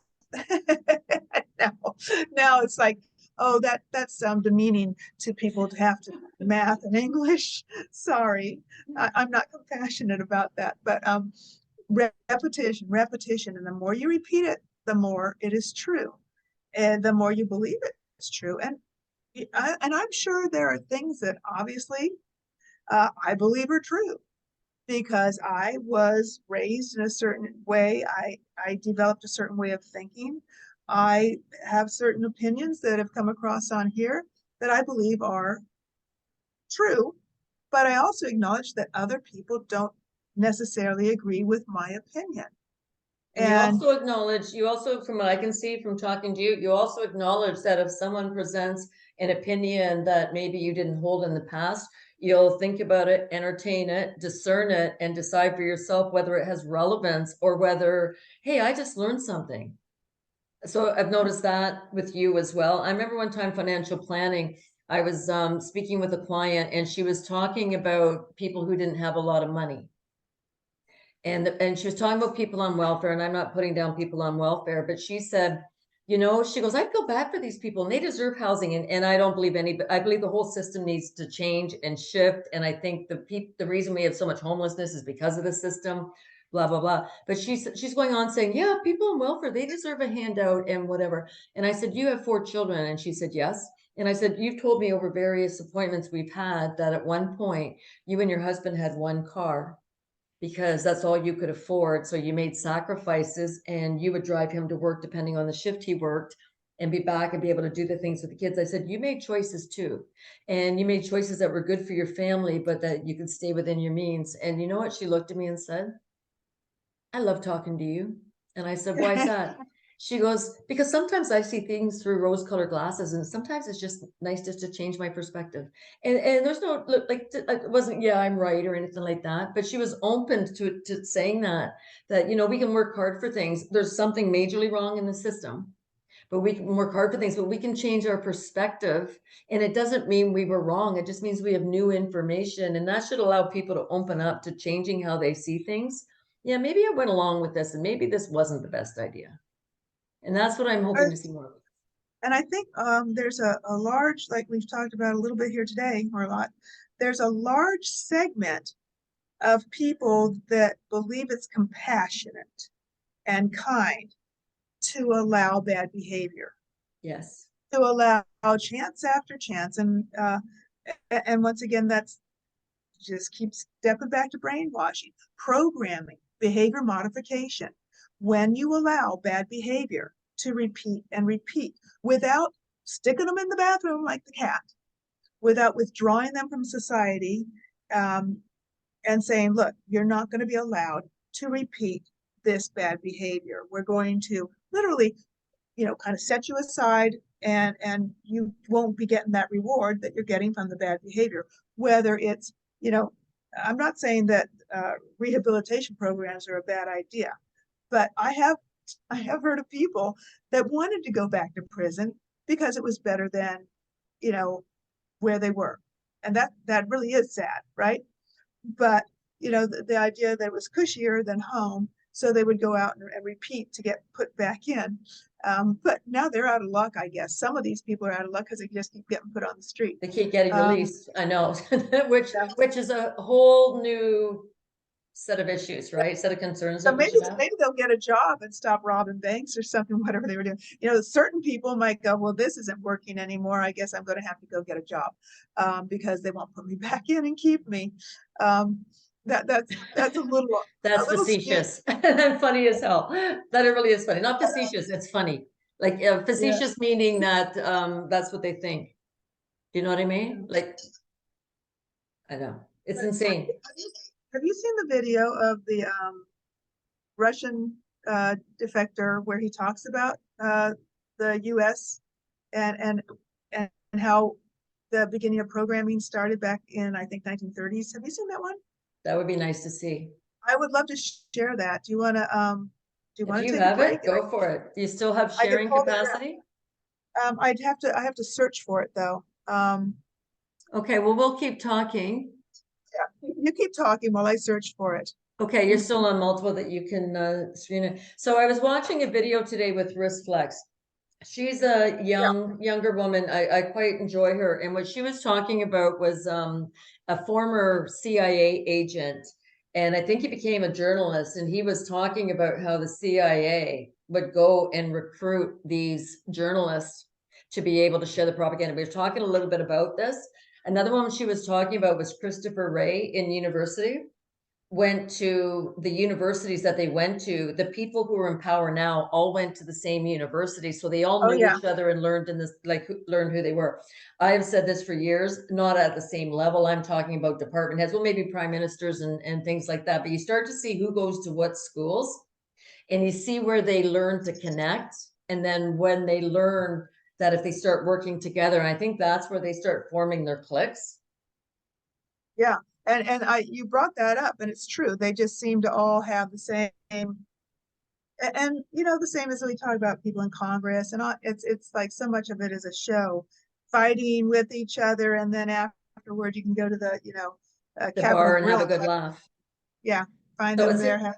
now it's like, oh, that's demeaning to people to have to math and English. Sorry, I'm not compassionate about that, but repetition, repetition, and the more you repeat it, the more it is true, and the more you believe it's true. And I'm sure there are things that obviously I believe are true, because I was raised in a certain way. I developed a certain way of thinking. I have certain opinions that have come across on here that I believe are true, but I also acknowledge that other people don't necessarily agree with my opinion. And you And also acknowledge, you also, from what I can see from talking to you, you also acknowledge that if someone presents an opinion that maybe you didn't hold in the past, you'll think about it, entertain it, discern it, and decide for yourself whether it has relevance or whether, hey, I just learned something. So I've noticed that with you as well. I remember one time financial planning, I was speaking with a client and she was talking about people who didn't have a lot of money. And she was talking about people on welfare, and I'm not putting down people on welfare, but she said, you know, she goes, I feel bad for these people and they deserve housing. And I don't believe I believe the whole system needs to change and shift. And I think the reason we have so much homelessness is because of the system, blah, blah, blah. But she's going on saying, yeah, people on welfare, they deserve a handout and whatever. And I said, you have 4 children. And she said, yes. And I said, you've told me over various appointments we've had that at one point you and your husband had 1 car because that's all you could afford. So you made sacrifices and you would drive him to work depending on the shift he worked and be back and be able to do the things with the kids. I said, you made choices too. And you made choices that were good for your family, but that you could stay within your means. And you know what? She looked at me and said, I love talking to you. And I said, why is that? She goes, because sometimes I see things through rose-colored glasses, and sometimes it's just nice just to change my perspective. And there's no like it wasn't, yeah, I'm right or anything like that. But she was open to saying that you know we can work hard for things. There's something majorly wrong in the system, but we can work hard for things. But we can change our perspective, and it doesn't mean we were wrong. It just means we have new information, and that should allow people to open up to changing how they see things. Yeah, maybe I went along with this, and maybe this wasn't the best idea. And that's what I'm hoping to see more of. and I think there's a large, like we've talked about a little bit here today, or a lot, there's a large segment of people that believe it's compassionate and kind to allow bad behavior, Yes. to allow chance after chance. And once again, that's just keeps stepping back to brainwashing, programming, behavior modification. When you allow bad behavior to repeat and repeat without sticking them in the bathroom like the cat, without withdrawing them from society, and saying, look, you're not going to be allowed to repeat this bad behavior. We're going to literally, kind of set you aside, and you won't be getting that reward that you're getting from the bad behavior. Whether it's, I'm not saying that rehabilitation programs are a bad idea, but I have heard of people that wanted to go back to prison because it was better than, where they were. And that really is sad, right? But, the idea that it was cushier than home, so they would go out and repeat to get put back in. But now they're out of luck, I guess. Some of these people are out of luck because they just keep getting put on the street. They keep getting released. I know, which Yeah. which is a whole new set of issues, right? Set of concerns So that we maybe should have. maybe they'll get a job and stop robbing banks or something, whatever they were doing. Certain people might go, well, this isn't working anymore. I guess I'm going to have to go get a job, because they won't put me back in and keep me. That's a little That's scary. facetious and funny as hell. That it really is funny. Not facetious, it's funny. Like Yeah. facetious meaning that that's what they think. Do you know what I mean? Like, I know. It's insane. Have you seen the video of the Russian defector where he talks about the U.S. and and how the beginning of programming started back in, I think, 1930s? Have you seen that one? That would be nice to see. I would love to share that. Do you want If to you take a have break? it, go for it. Do you still have I can sharing pull that up. capacity? I have to search for it though. Okay, well, we'll keep talking. Yeah, you keep talking while I search for it. Okay, you're still on multiple that you can screen. So I was watching a video today with Flex. She's a younger woman. I quite enjoy her. And what she was talking about was a former CIA agent. And I think he became a journalist. And he was talking about how the CIA would go and recruit these journalists to be able to share the propaganda. We were talking a little bit about this. Another one she was talking about was Christopher Wray in university. went to the universities that they went to, the people who are in power now all went to the same university. So they all Oh, knew yeah. each other and learned in this, like learned who they were. I have said this for years, not at the same level. I'm talking about department heads, well, maybe prime ministers and things like that. But you start to see who goes to what schools and you see where they learn to connect. And then when they learn that if they start working together, and I think that's where they start forming their cliques. Yeah. And you brought that up, and it's true. They just seem to all have the same, and you know, the same as we talk about people in Congress, and all, it's like so much of it is a show, fighting with each other, and then afterward you can go to the, you know, The Capitol bar and have a Grill. good laugh. Yeah, find So them it's there.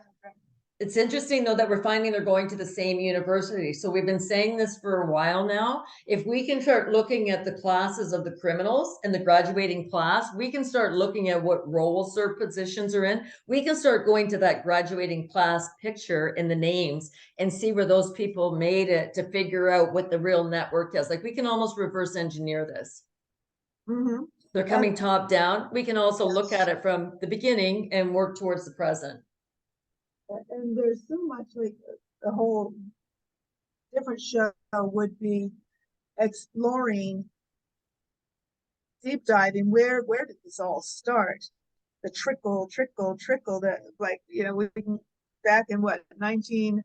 It's interesting though that we're finding they're going to the same university. So we've been saying this for a while now. If we can start looking at the classes of the criminals and the graduating class, we can start looking at what roles their positions are in. We can start going to that graduating class picture in the names and see where those people made it to figure out what the real network is. Like we can almost reverse engineer this. Mm-hmm. They're coming top down. We can also look at it from the beginning and work towards the present. And there's so much, like the whole different show would be exploring, deep diving, where did this all start? The trickle that, like, you know, we can back in what, 1900s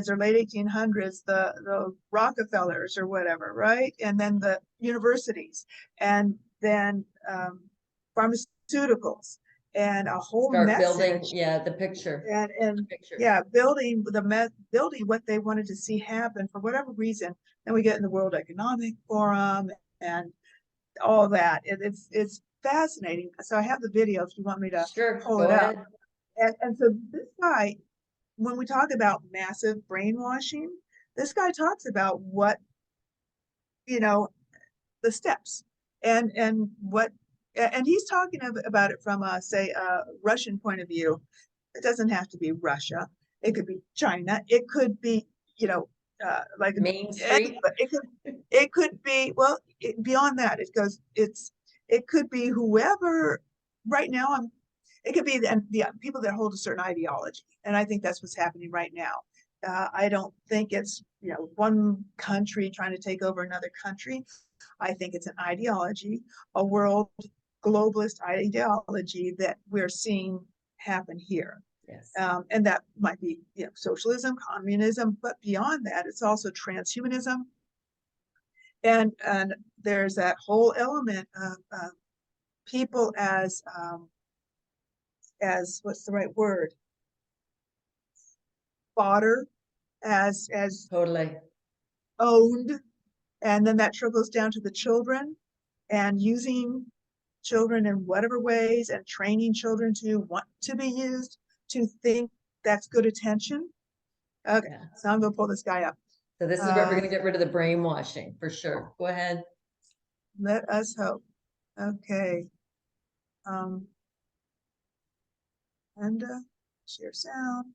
or late 1800s, the Rockefellers or whatever, right? And then the universities, and then pharmaceuticals, and a whole Start message. building, yeah, the picture. And Picture. yeah, building building what they wanted to see happen for whatever reason. Then we get in the World Economic Forum and all that. It's fascinating. So I have the video if you want me to Sure, pull go it up. ahead. And so this guy, when we talk about massive brainwashing, this guy talks about what, you know, the steps and what, and he's talking about it from a, say, a Russian point of view. It doesn't have to be Russia. It could be China. It could be, you know, like Main Street. it could be, well, beyond that, it could be whoever. Right now, it could be the people that hold a certain ideology, and I think that's what's happening right now. I don't think it's, you know, one country trying to take over another country. I think it's an ideology, a world globalist ideology that we're seeing happen here. Yes. And that might be, you know, socialism, communism, but beyond that, it's also transhumanism. And there's that whole element of people as what's the right word? Fodder, as Totally. owned, and then that trickles down to the children, and using children in whatever ways, and training children to want to be used, to think that's good attention. Okay, Yeah. so I'm gonna pull this guy up. So this is where we're going to get rid of the brainwashing for sure. Go ahead. Let us hope. Okay. And share sound.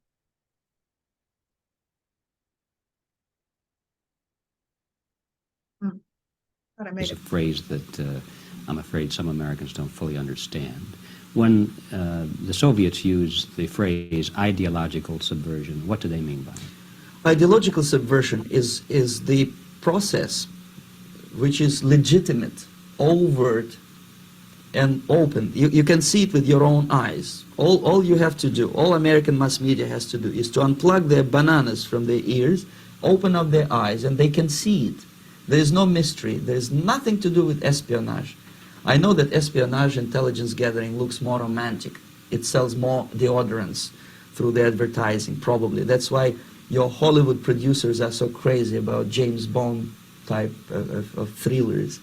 But I made Is a it. phrase that I'm afraid some Americans don't fully understand. When the Soviets used the phrase ideological subversion, what do they mean by it? Ideological subversion is the process which is legitimate, overt, and open. You can see it with your own eyes. All you have to do, all American mass media has to do, is to unplug their bananas from their ears, open up their eyes, and they can see it. There is no mystery. There is nothing to do with espionage. I know that espionage intelligence gathering looks more romantic. It sells more deodorants through the advertising, probably. That's why your Hollywood producers are so crazy about James Bond type of thrillers.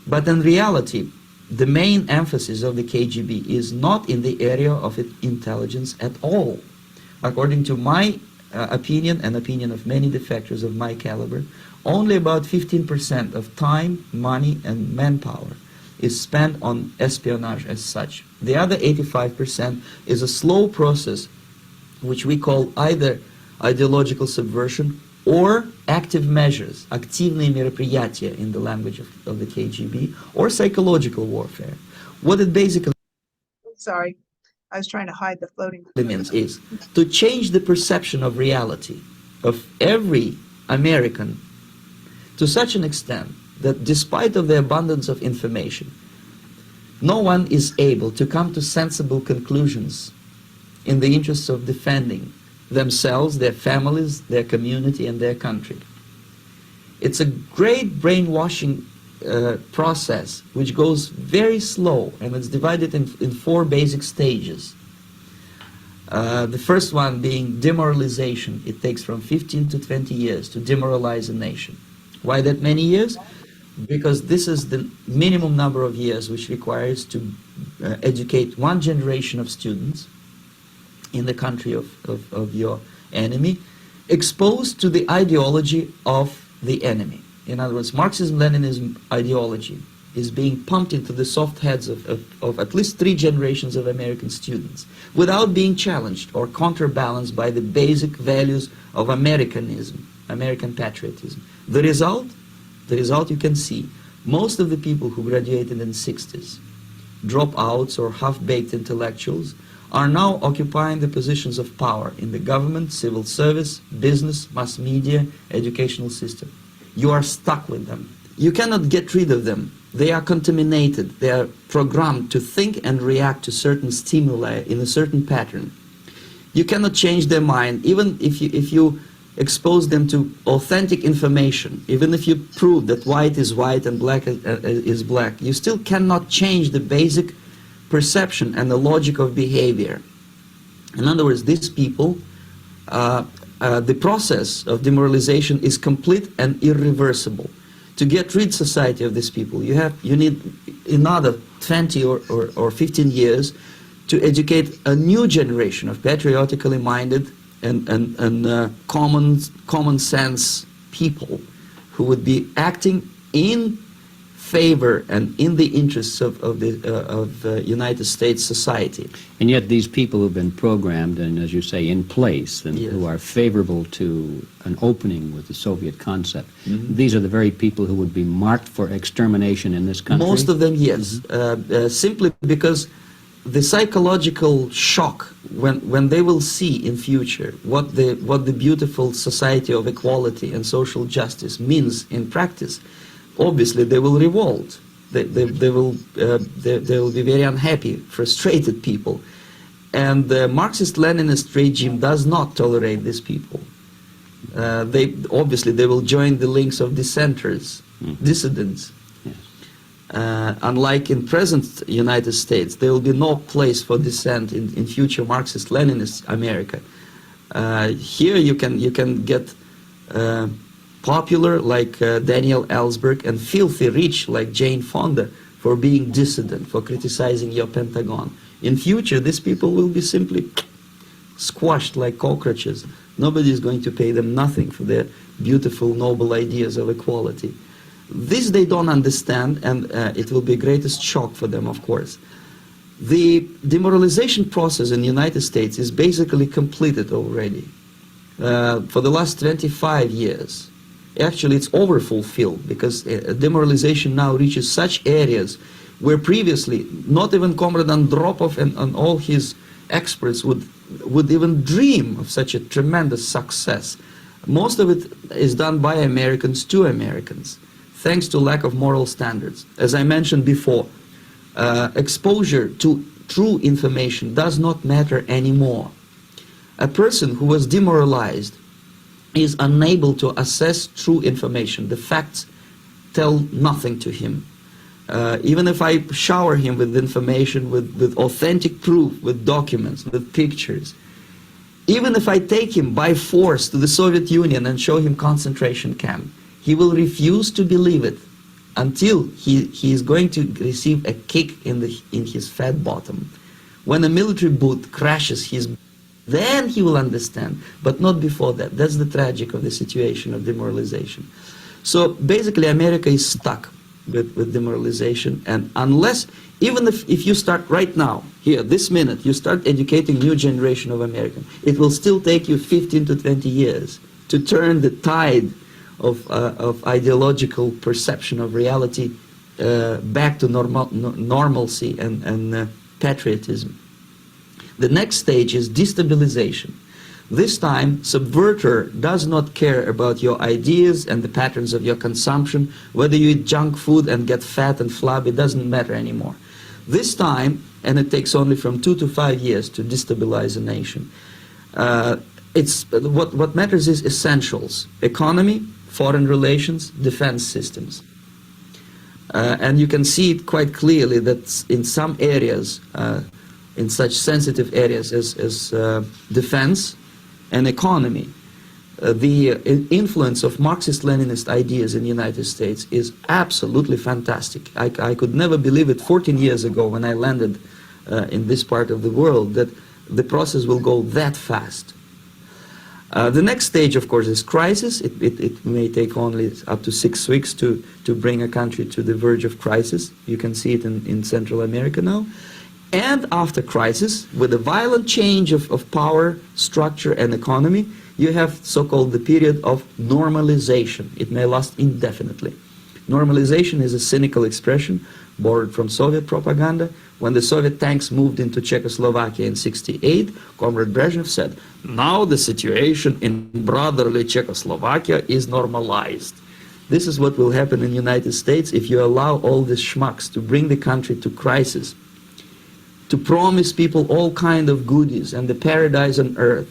But in reality, the main emphasis of the KGB is not in the area of intelligence at all. According to my opinion and opinion of many defectors of my caliber, only about 15% of time, money, and manpower is spent on espionage as such. The other 85% is a slow process which we call either ideological subversion or active measures, активные мероприятия in the language of the KGB, or psychological warfare. What it basically... Sorry. I was trying to hide the floating. Elements is to change the perception of reality of every American to such an extent that despite of the abundance of information, no one is able to come to sensible conclusions in the interests of defending themselves, their families, their community, and their country. It's a great brainwashing process which goes very slow, and it's divided in 4 basic stages. The first one being demoralization. It takes from 15 to 20 years to demoralize a nation. Why that many years? Because this is the minimum number of years which requires to educate one generation of students in the country of your enemy, exposed to the ideology of the enemy. In other words, Marxism-Leninism ideology is being pumped into the soft heads of at least 3 generations of American students without being challenged or counterbalanced by the basic values of Americanism, American patriotism. The result you can see. Most of the people who graduated in the 60s, dropouts or half-baked intellectuals, are now occupying the positions of power in the government, civil service, business, mass media, educational system. You are stuck with them. You cannot get rid of them. They are contaminated. They are programmed to think and react to certain stimuli in a certain pattern. You cannot change their mind, even if you expose them to authentic information, even if you prove that white is white and black is black, you still cannot change the basic perception and the logic of behavior. In other words, these people, the process of demoralization is complete and irreversible. To get rid society of these people, you need another 20 or 15 years to educate a new generation of patriotically minded and common sense people who would be acting in favor and in the interests of United States society. And yet these people who've been programmed and, as you say, in place and Yes. who are favorable to an opening with the Soviet concept, these are the very people who would be marked for extermination in this country? Most of them, yes. Simply because the psychological shock when they will see in future what the beautiful society of equality and social justice means in practice, obviously they will revolt. They will be very unhappy, frustrated people. And the Marxist-Leninist regime does not tolerate these people. Obviously they will join the links of dissenters, dissidents. Unlike in present United States, there will be no place for dissent in future Marxist-Leninist America. Here you can get popular like Daniel Ellsberg and filthy rich like Jane Fonda for being dissident, for criticizing your Pentagon. In future, these people will be simply squashed like cockroaches. Nobody is going to pay them nothing for their beautiful, noble ideas of equality. This they don't understand, and it will be greatest shock for them, of course. The demoralization process in the United States is basically completed already. For the last 25 years. Actually, it's overfulfilled because demoralization now reaches such areas where previously not even Comrade Andropov and all his experts would even dream of such a tremendous success. Most of it is done by Americans to Americans, thanks to lack of moral standards. As I mentioned before, exposure to true information does not matter anymore. A person who was demoralized is unable to assess true information. The facts tell nothing to him. Even if I shower him with information, with authentic proof, with documents, with pictures, even if I take him by force to the Soviet Union and show him concentration camp, he will refuse to believe it until he is going to receive a kick in his fat bottom. When a military boot crashes his, then he will understand, but not before that. That's the tragic of the situation of demoralization. So basically America is stuck with demoralization, and unless, even if you start right now, here, this minute, you start educating new generation of Americans, it will still take you 15 to 20 years to turn the tide of ideological perception of reality back to normalcy and patriotism. The next stage is destabilization. This time, subverter does not care about your ideas and the patterns of your consumption, whether you eat junk food and get fat and flabby, it doesn't matter anymore. This time, and it takes only from 2 to 5 years to destabilize a nation, what matters is essentials: economy, foreign relations, defense systems. And you can see it quite clearly that in some areas, in such sensitive areas as defense and economy, the influence of Marxist-Leninist ideas in the United States is absolutely fantastic. I could never believe it 14 years ago when I landed in this part of the world that the process will go that fast. The next stage, of course, is crisis. It may take only up to 6 weeks to bring a country to the verge of crisis. You can see it in Central America now. And after crisis, with a violent change of power, structure, and economy, you have so-called the period of normalization. It may last indefinitely. Normalization is a cynical expression borrowed from Soviet propaganda. When the Soviet tanks moved into Czechoslovakia in '68, Comrade Brezhnev said, "Now the situation in brotherly Czechoslovakia is normalized." This is what will happen in the United States if you allow all these schmucks to bring the country to crisis, to promise people all kind of goodies and the paradise on earth,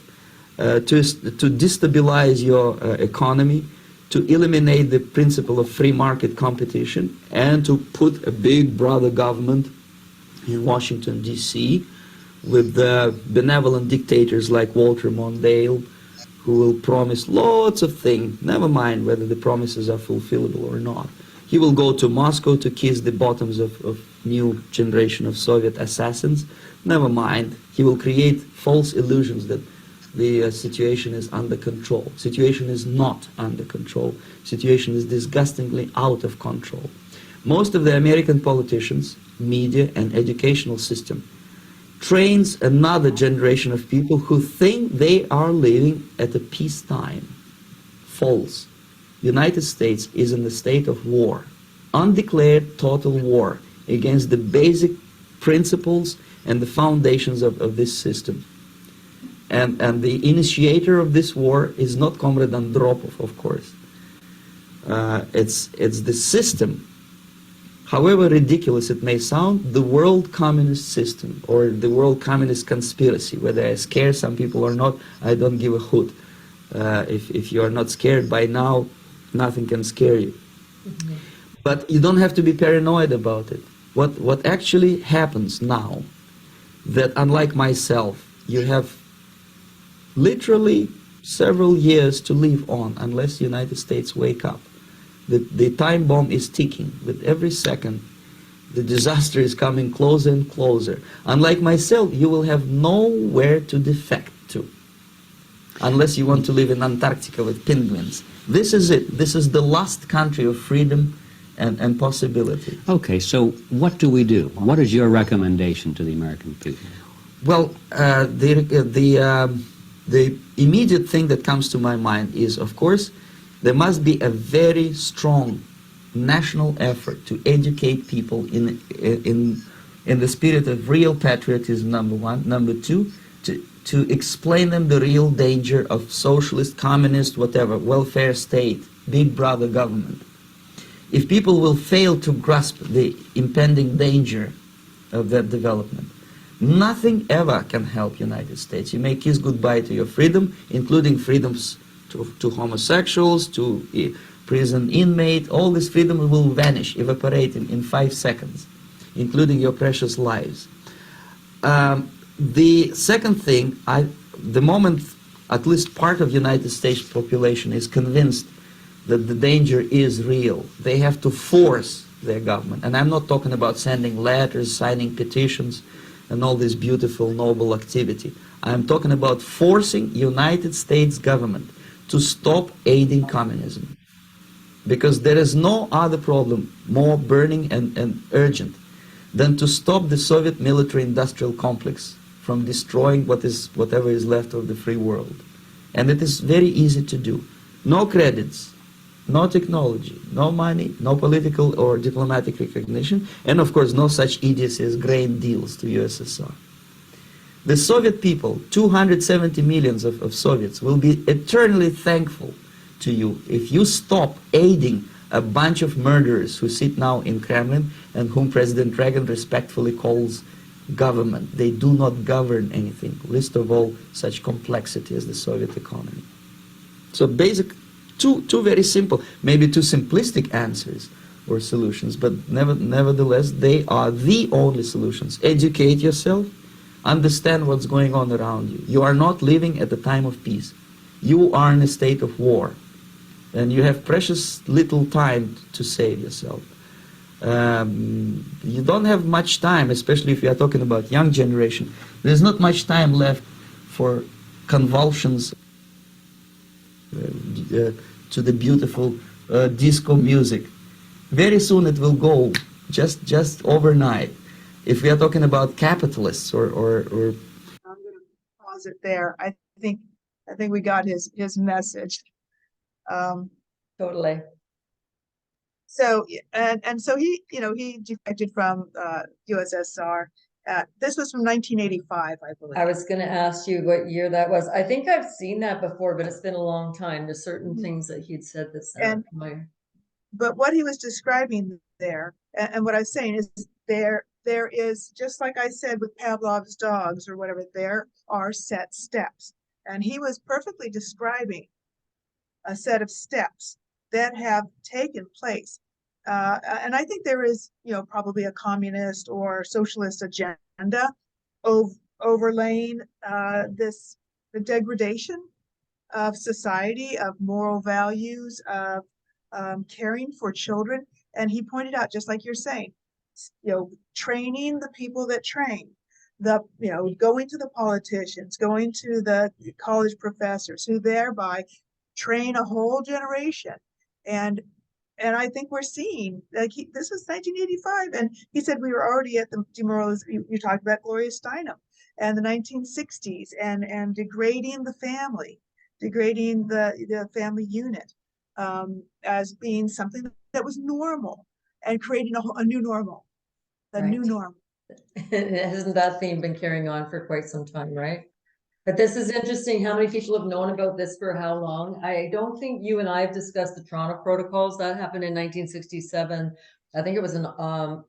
to destabilize your economy, to eliminate the principle of free market competition, and to put a big brother government in Washington, D.C., with benevolent dictators like Walter Mondale, who will promise lots of things, never mind whether the promises are fulfillable or not. He will go to Moscow to kiss the bottoms of new generation of Soviet assassins, never mind. He will create false illusions that the situation is under control. Situation is not under control. Situation is disgustingly out of control. Most of the American politicians, media, and educational system trains another generation of people who think they are living at a peacetime. False. The United States is in the state of war, undeclared total war against the basic principles and the foundations of this system. And the initiator of this war is not Comrade Andropov, of course. It's the system. However ridiculous it may sound, the world communist system or the world communist conspiracy, whether I scare some people or not, I don't give a hoot. If you are not scared by now, nothing can scare you. Mm-hmm. But you don't have to be paranoid about it. What actually happens now, that unlike myself, you have literally several years to live on unless the United States wake up. The time bomb is ticking. With every second, the disaster is coming closer and closer. Unlike myself, you will have nowhere to defect to, unless you want to live in Antarctica with penguins. This is it. This is the last country of freedom and possibility. Okay, so what do we do? What is your recommendation to the American people? Well, the immediate thing that comes to my mind is, of course, there must be a very strong national effort to educate people in the spirit of real patriotism, number one. Number two, to explain them the real danger of socialist, communist, whatever, welfare state, big brother government. If people will fail to grasp the impending danger of that development, nothing ever can help United States. You may kiss goodbye to your freedom, including freedoms to homosexuals, to prison inmate. All this freedom will vanish, evaporate in 5 seconds, including your precious lives. The second thing, the moment at least part of United States population is convinced that the danger is real, they have to force their government. And I'm not talking about sending letters, signing petitions, and all this beautiful, noble activity. I'm talking about forcing United States government to stop aiding communism. Because there is no other problem more burning and urgent than to stop the Soviet military-industrial complex from destroying whatever is left of the free world. And it is very easy to do. No credits, no technology, no money, no political or diplomatic recognition, and of course no such idiocy as grain deals to USSR. The Soviet people, 270 millions of Soviets, will be eternally thankful to you if you stop aiding a bunch of murderers who sit now in Kremlin and whom President Reagan respectfully calls government. They do not govern anything, least of all such complexity as the Soviet economy. So two very simple, maybe too simplistic answers or solutions, but nevertheless, they are the only solutions. Educate yourself, understand what's going on around you. You are not living at the time of peace. You are in a state of war, and you have precious little time to save yourself. You don't have much time, especially if you are talking about young generation. There's not much time left for convulsions to the beautiful disco music. Very soon it will go, just overnight. If we are talking about capitalists or I'm going to pause it there. I think we got his message. Totally. So so he defected from USSR. This was from 1985, I believe. I was going to ask you what year that was. I think I've seen that before, but it's been a long time. There's certain things that he'd said that's but what he was describing there, and what I was saying is there is, just like I said with Pavlov's dogs or whatever, there are set steps, and he was perfectly describing a set of steps that have taken place. And I think there is, probably a communist or socialist agenda overlaying the degradation of society, of moral values, of caring for children. And he pointed out, just like you're saying, training the people that train, going to the politicians, going to the college professors, who thereby train a whole generation. And I think we're seeing, this was 1985, and he said we were already at the demoralization. You talked about Gloria Steinem and the 1960s, and degrading the family, degrading the family unit as being something that was normal, and creating a new normal, new normal. Hasn't that theme been carrying on for quite some time, right? But this is interesting. How many people have known about this for how long? I don't think you and I have discussed the Toronto Protocols. That happened in 1967. I think it was in Ottawa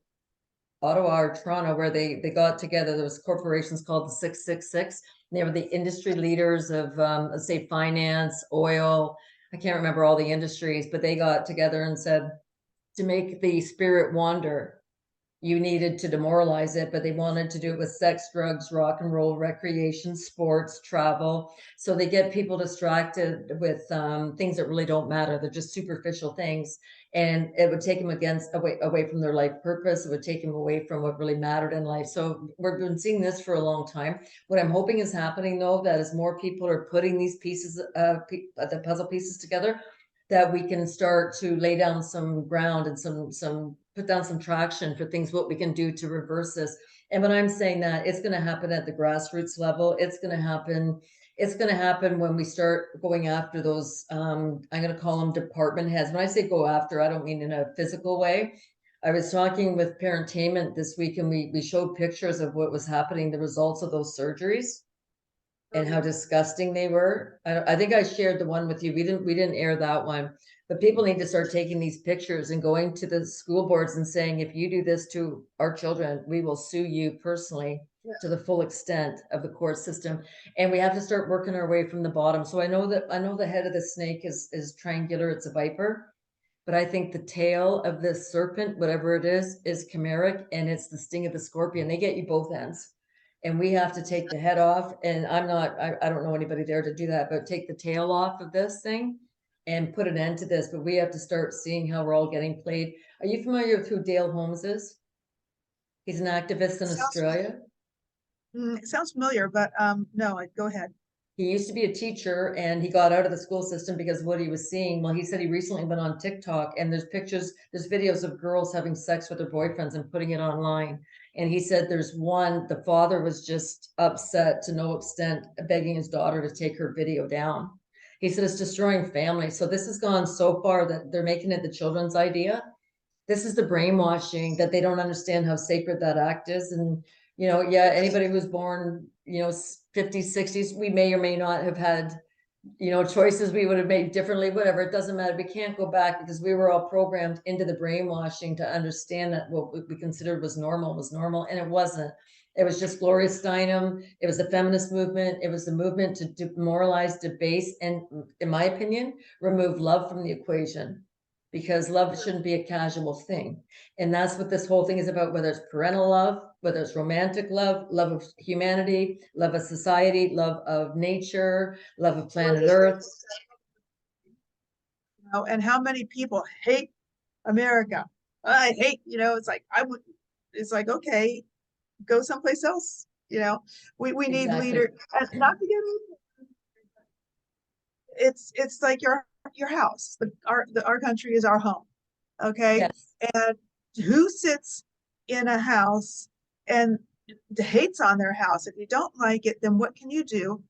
or Toronto, where they got together. There was corporations called the 666. They were the industry leaders of, let's say, finance, oil. I can't remember all the industries, but they got together and said, to make the spirit wander, you needed to demoralize it, but they wanted to do it with sex, drugs, rock and roll, recreation, sports, travel. So they get people distracted with things that really don't matter. They're just superficial things. And it would take them away from their life purpose. It would take them away from what really mattered in life. So we've been seeing this for a long time. What I'm hoping is happening, though, that as more people are putting these pieces, the puzzle pieces together, that we can start to lay down some ground and put down some traction for things, what we can do to reverse this. And when I'm saying that, it's going to happen at the grassroots level. It's going to happen when we start going after those, I'm going to call them department heads. When I say go after, I don't mean in a physical way. I was talking with Parentainment this week, and we showed pictures of what was happening, the results of those surgeries, and how disgusting they were. I think I shared the one with you. We didn't air that one, but people need to start taking these pictures and going to the school boards and saying, if you do this to our children, we will sue you personally to the full extent of the court system. And we have to start working our way from the bottom. So I know the head of the snake is triangular, it's a viper, but I think the tail of this serpent, whatever it is chimeric, and it's the sting of the scorpion. They get you both ends. And we have to take the head off. And I don't know anybody there to do that, but take the tail off of this thing and put an end to this. But we have to start seeing how we're all getting played. Are you familiar with who Dale Holmes is? He's an activist in Australia. It sounds familiar, but no, go ahead. He used to be a teacher, and he got out of the school system because of what he was seeing. Well, he said he recently went on TikTok, and there's videos of girls having sex with their boyfriends and putting it online. And he said there's one, the father was just upset to no extent, begging his daughter to take her video down. He said it's destroying families. So this has gone so far that they're making it the children's idea. This is the brainwashing, that they don't understand how sacred that act is. And, anybody who's born, 50s, 60s, we may or may not have had, choices we would have made differently, whatever, it doesn't matter. We can't go back because we were all programmed into the brainwashing to understand that what we considered was normal, and it wasn't. It was just Gloria Steinem. It was the feminist movement. It was the movement to demoralize, debase, and in my opinion, remove love from the equation, because love shouldn't be a casual thing. And that's what this whole thing is about, whether it's parental love, whether it's romantic love, love of humanity, love of society, love of nature, love of planet Earth. And how many people hate America? I hate, it's like, it's like, okay, go someplace else. We need Exactly. leaders, and not to get, it's like your house. Our country is our home. Okay. Yes. And who sits in a house and hates on their house? If you don't like it, then what can you do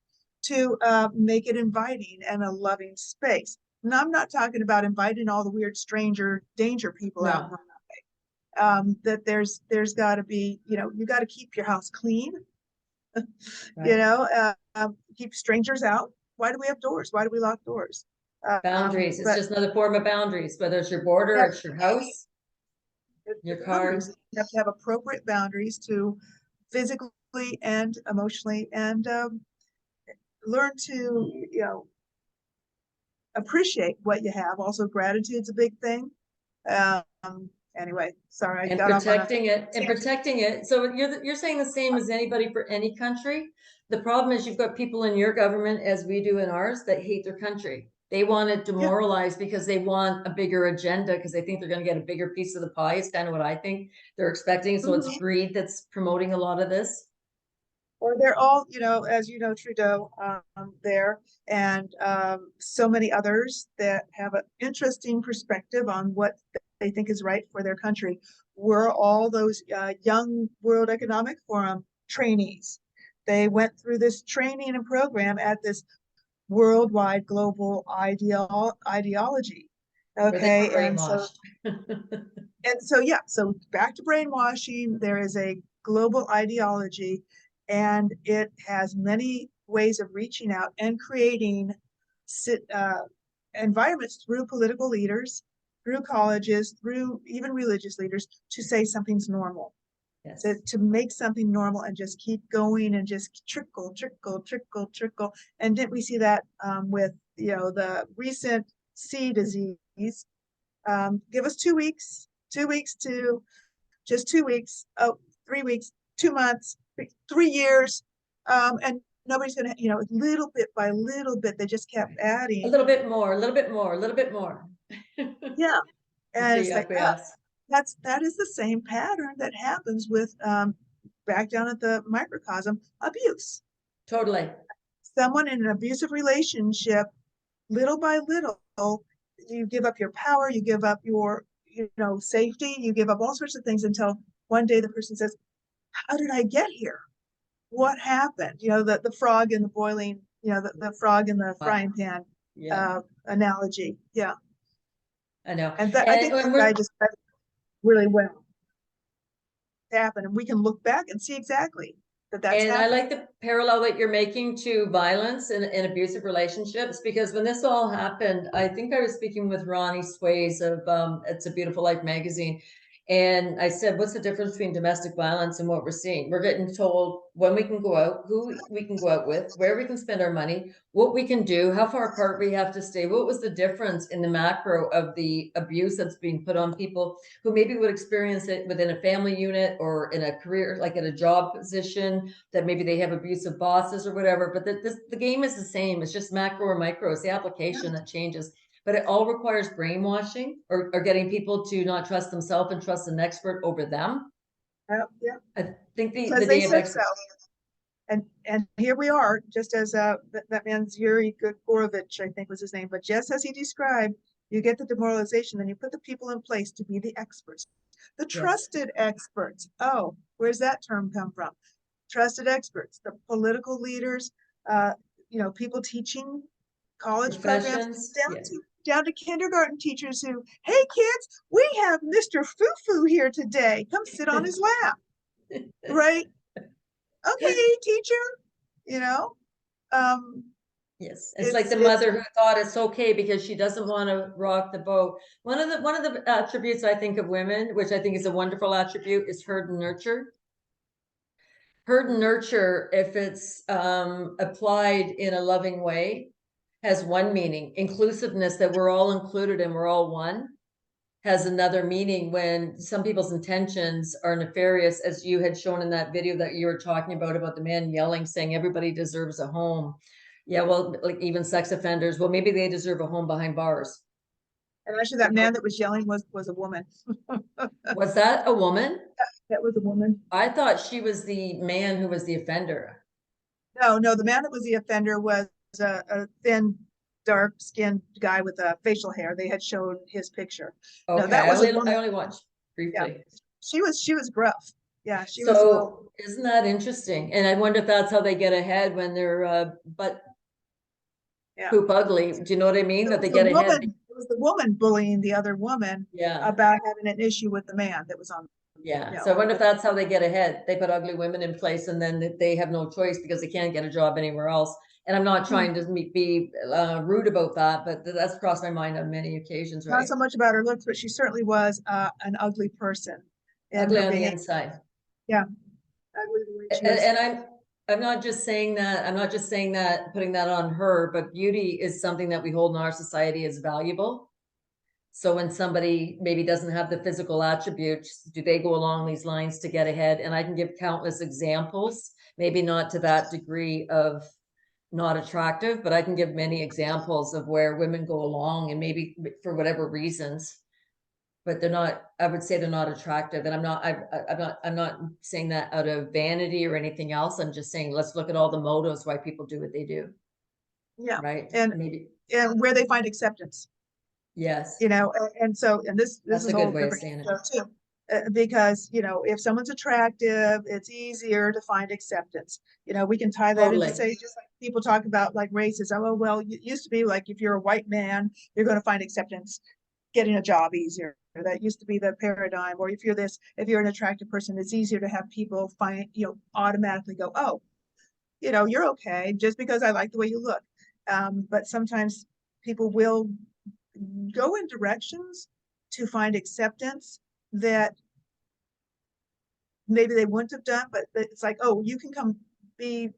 to make it inviting and a loving space? And I'm not talking about inviting all the weird stranger danger people out. That there's got to be, you got to keep your house clean. Right. Keep strangers out. Why do we have doors? Why do we lock doors? Boundaries. It's just another form of boundaries, whether it's your border, it's your house, your car. You have to have appropriate boundaries to physically and emotionally, and learn to, appreciate what you have. Also, gratitude's a big thing. Anyway, sorry, I And got protecting it. So you're saying the same as anybody for any country. The problem is you've got people in your government, as we do in ours, that hate their country. They want it demoralized because they want a bigger agenda, because they think they're going to get a bigger piece of the pie. Is kind of what I think they're expecting. So it's greed that's promoting a lot of this. Or they're all, as you know, Trudeau there, and so many others that have an interesting perspective on what they think is right for their country. Were all those young World Economic Forum trainees. They went through this training and program at this worldwide global ideology. Okay, and so back to brainwashing. There is a global ideology, and it has many ways of reaching out and creating environments through political leaders, through colleges, through even religious leaders, to say something's normal. Yes. To make something normal and just keep going and just trickle. And didn't we see that with the recent C disease? Give us 2 weeks, 2 weeks to just 2 weeks, 3 weeks, 2 months, 3 years, and nobody's gonna, little bit by little bit, they just kept adding a little bit more. Yeah, and it's like, yes. that is the same pattern that happens with back down at the microcosm, abuse. Totally. Someone in an abusive relationship, little by little, you give up your power, you give up your safety, you give up all sorts of things, until one day the person says, how did I get here? What happened? The frog in the boiling, the frog in the frying pan analogy. Yeah. I know. And I think that guy just really well happen, and we can look back and see exactly that's and happening. I like the parallel that you're making to violence in abusive relationships, because when this all happened, I think I was speaking with Ronnie Sways of It's a Beautiful Life magazine. And I said, what's the difference between domestic violence and what we're seeing? We're getting told when we can go out, who we can go out with, where we can spend our money, what we can do, how far apart we have to stay. What was the difference in the macro of the abuse that's being put on people who maybe would experience it within a family unit or in a career, like at a job position, that maybe they have abusive bosses or whatever. But the game is the same. It's just macro or micro. It's the application that changes. But it all requires brainwashing or getting people to not trust themselves and trust an expert over them. Yeah. I think the they day of said so. And here we are, just as that man Yuri Gorovich, I think was his name, but just as he described, you get the demoralization, then you put the people in place to be the experts, the trusted experts. Oh, where's that term come from? Trusted experts, the political leaders, people teaching college programs, down to kindergarten teachers who, hey kids, we have Mr. Foo-Foo here today. Come sit on his lap. Right? Okay, teacher. you know? Um, Yes, it's like the it's, mother who thought it's okay because she doesn't want to rock the boat. One of the attributes I think of women, which I think is a wonderful attribute, is herd and nurture. Herd and nurture, if it's applied in a loving way, has one meaning. Inclusiveness, that we're all included and we're all one, has another meaning when some people's intentions are nefarious, as you had shown in that video that you were talking about the man yelling, saying everybody deserves a home. Yeah, well, like even sex offenders, well, maybe they deserve a home behind bars. and actually that man that was yelling was a woman. Was that a woman? That was a woman. I thought she was the man who was the offender. No, the man that was the offender was a thin, dark-skinned guy with facial hair. They had shown his picture. No, Okay, that was a I woman. only watched briefly. She was gruff. Yeah, she was a So little. isn't that interesting? And I wonder if that's how they get ahead when they're butt Yeah. poop ugly. Do you know what I mean? That they get ahead. It was the woman bullying the other woman Yeah. about having an issue with the man that was on. Yeah. You know, So I wonder if that's how they get ahead. They put ugly women in place and then they have no choice because they can't get a job anywhere else. And I'm not trying to be rude about that, but that's crossed my mind on many occasions, not right? so much about her looks, but she certainly was an ugly person. Ugly on the inside. Yeah. Ugly the way she was. And I'm not just saying that, putting that on her, but beauty is something that we hold in our society as valuable. So when somebody maybe doesn't have the physical attributes, do they go along these lines to get ahead? And I can give countless examples, maybe not to that degree of not attractive, but I can give many examples of where women go along and maybe for whatever reasons, but they're not, I would say they're not attractive. And I'm not saying that out of vanity or anything else. I'm just saying, let's look at all the motives why people do what they do. Yeah. Right. And maybe. And where they find acceptance. Yes. You know, and so, and this That's is a a whole good way of different saying it. show too. Because, you know, if someone's attractive, it's easier to find acceptance. You know, we can tie that Totally. into, say, just like people talk about like racism. Oh, well, it used to be like if you're a white man, you're going to find acceptance getting a job easier. That used to be the paradigm. Or if you're an attractive person, it's easier to have people find, you know, automatically go, oh, you know, you're okay just because I like the way you look. But sometimes people will go in directions to find acceptance that maybe they wouldn't have done, but it's like, oh, you can come be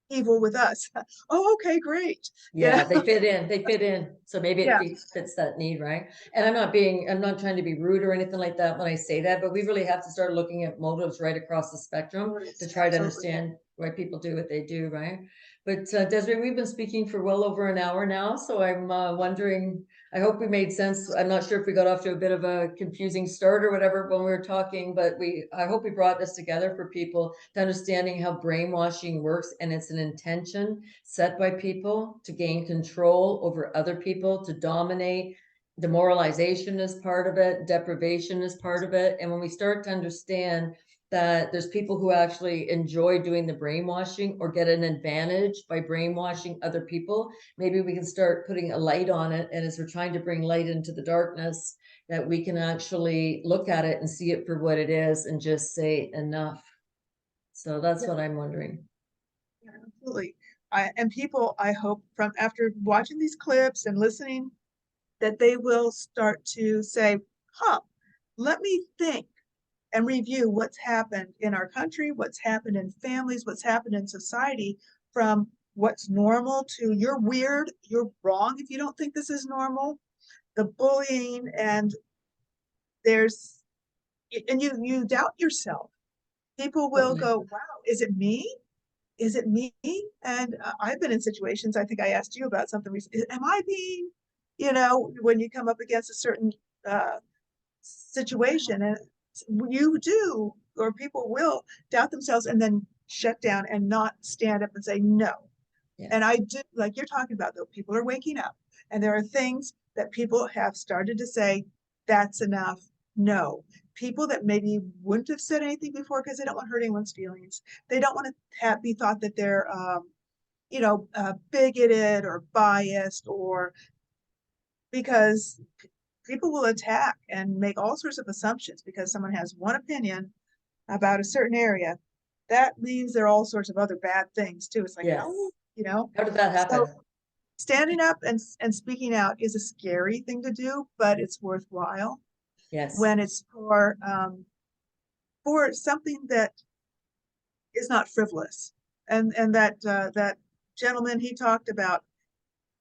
evil with us. Oh, okay, great. Yeah, they fit in. So maybe Yeah. it fits that need, right? And I'm not trying to be rude or anything like that when I say that, but we really have to start looking at motives right across the spectrum to try to understand why people do what they do, right? But Desiree, we've been speaking for well over an hour now, so I'm wondering, I hope we made sense. I'm not sure if we got off to a bit of a confusing start or whatever when we were talking, but I hope we brought this together for people to understanding how brainwashing works, and it's an intention set by people to gain control over other people, to dominate. Demoralization is part of it, deprivation is part of it. And when we start to understand that there's people who actually enjoy doing the brainwashing or get an advantage by brainwashing other people, maybe we can start putting a light on it. And as we're trying to bring light into the darkness, that we can actually look at it and see it for what it is and just say enough. So that's what I'm wondering. Yeah, absolutely. And people, I hope, from after watching these clips and listening, that they will start to say, huh, let me think and review what's happened in our country, what's happened in families, what's happened in society, from what's normal to you're weird, you're wrong if you don't think this is normal, the bullying, and you doubt yourself. People will go, wow, is it me? Is it me? And I've been in situations, I think I asked you about something recently. Am I being, you know, when you come up against a certain situation, and you do, or people will doubt themselves and then shut down and not stand up and say no. Yeah. And I do, like you're talking about, though, people are waking up, and there are things that people have started to say, that's enough. No. People that maybe wouldn't have said anything before because they don't want to hurt anyone's feelings. They don't want to be thought that they're, bigoted or biased, or because people will attack and make all sorts of assumptions because someone has one opinion about a certain area, that means there are all sorts of other bad things too. It's like, Yes. oh, you know, How did that happen? so standing up and speaking out is a scary thing to do, but it's worthwhile Yes. when it's for something that is not frivolous. And that gentleman, he talked about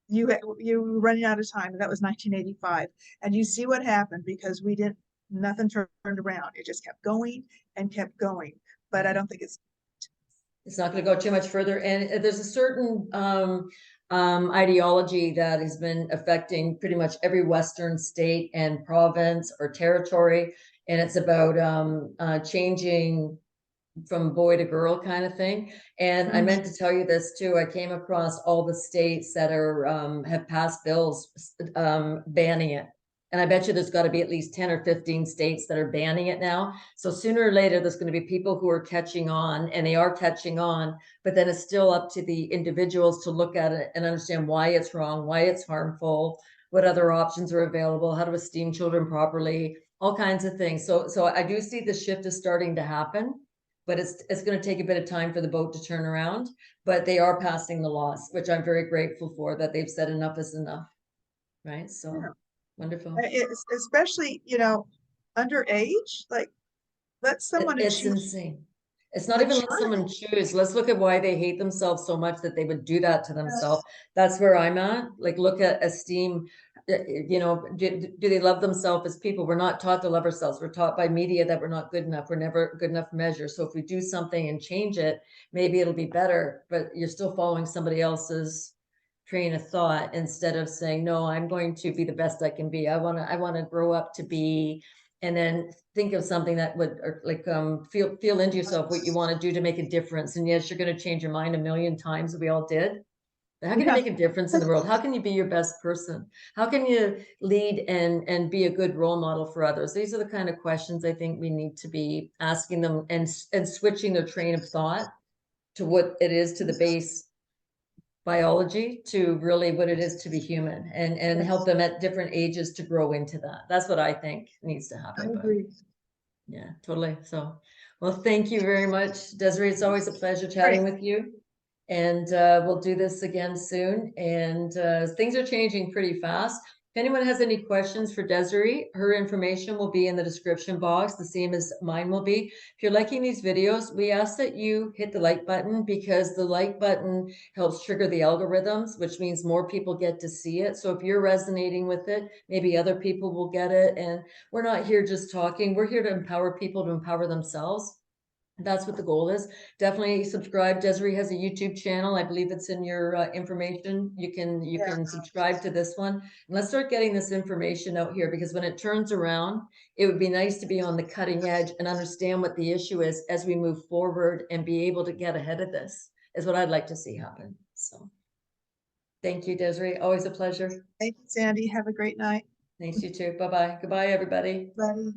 you were running out of time, and that was 1985. And you see what happened because nothing turned around. It just kept going and kept going. But I don't think it's not going to go too much further. And there's a certain ideology that has been affecting pretty much every Western state and province or territory. And it's about changing from boy to girl kind of thing. And I meant to tell you this too. I came across all the states that are have passed bills banning it. And I bet you there's got to be at least 10 or 15 states that are banning it now. So sooner or later, there's going to be people who are catching on, and they are catching on, but then it's still up to the individuals to look at it and understand why it's wrong, why it's harmful, what other options are available, how to esteem children properly, all kinds of things. So I do see the shift is starting to happen, but it's going to take a bit of time for the boat to turn around. But they are passing the laws, which I'm very grateful for, that they've said enough is enough. Right? So Yeah. wonderful. It's especially, underage, like let someone It's choose. insane. It's not even let someone choose. Let's look at why they hate themselves so much that they would do that to themselves. That's where I'm at. Like, look at esteem. Do they love themselves as people? We're not taught to love ourselves. We're taught by media that we're not good enough. We're never good enough measure. So if we do something and change it, maybe it'll be better, but you're still following somebody else's train of thought instead of saying, no, I'm going to be the best I can be. I want to grow up to be, and then think of something that would feel into yourself what you want to do to make a difference. And yes, you're going to change your mind a million times. We all did. But how can you make a difference in the world? How can you be your best person? How can you lead and be a good role model for others? These are the kind of questions I think we need to be asking them, and switching their train of thought to what it is, to the base biology, to really what it is to be human, and help them at different ages to grow into that. That's what I think needs to happen. I agree. Yeah, totally. So, well, thank you very much, Desiree. It's always a pleasure chatting with you. And we'll do this again soon. And things are changing pretty fast. If anyone has any questions for Desiree, her information will be in the description box, the same as mine will be. If you're liking these videos, we ask that you hit the like button, because the like button helps trigger the algorithms, which means more people get to see it. So if you're resonating with it, maybe other people will get it. And we're not here just talking. We're here to empower people to empower themselves. That's what the goal is. Definitely subscribe. Desiree has a YouTube channel. I believe it's in your information. You can subscribe to this one. And let's start getting this information out here, because when it turns around, it would be nice to be on the cutting edge and understand what the issue is as we move forward, and be able to get ahead of this is what I'd like to see happen. So thank you, Desiree. Always a pleasure. Thank you, Sandy. Have a great night. Thanks, you too. Bye-bye. Goodbye, everybody. Bye.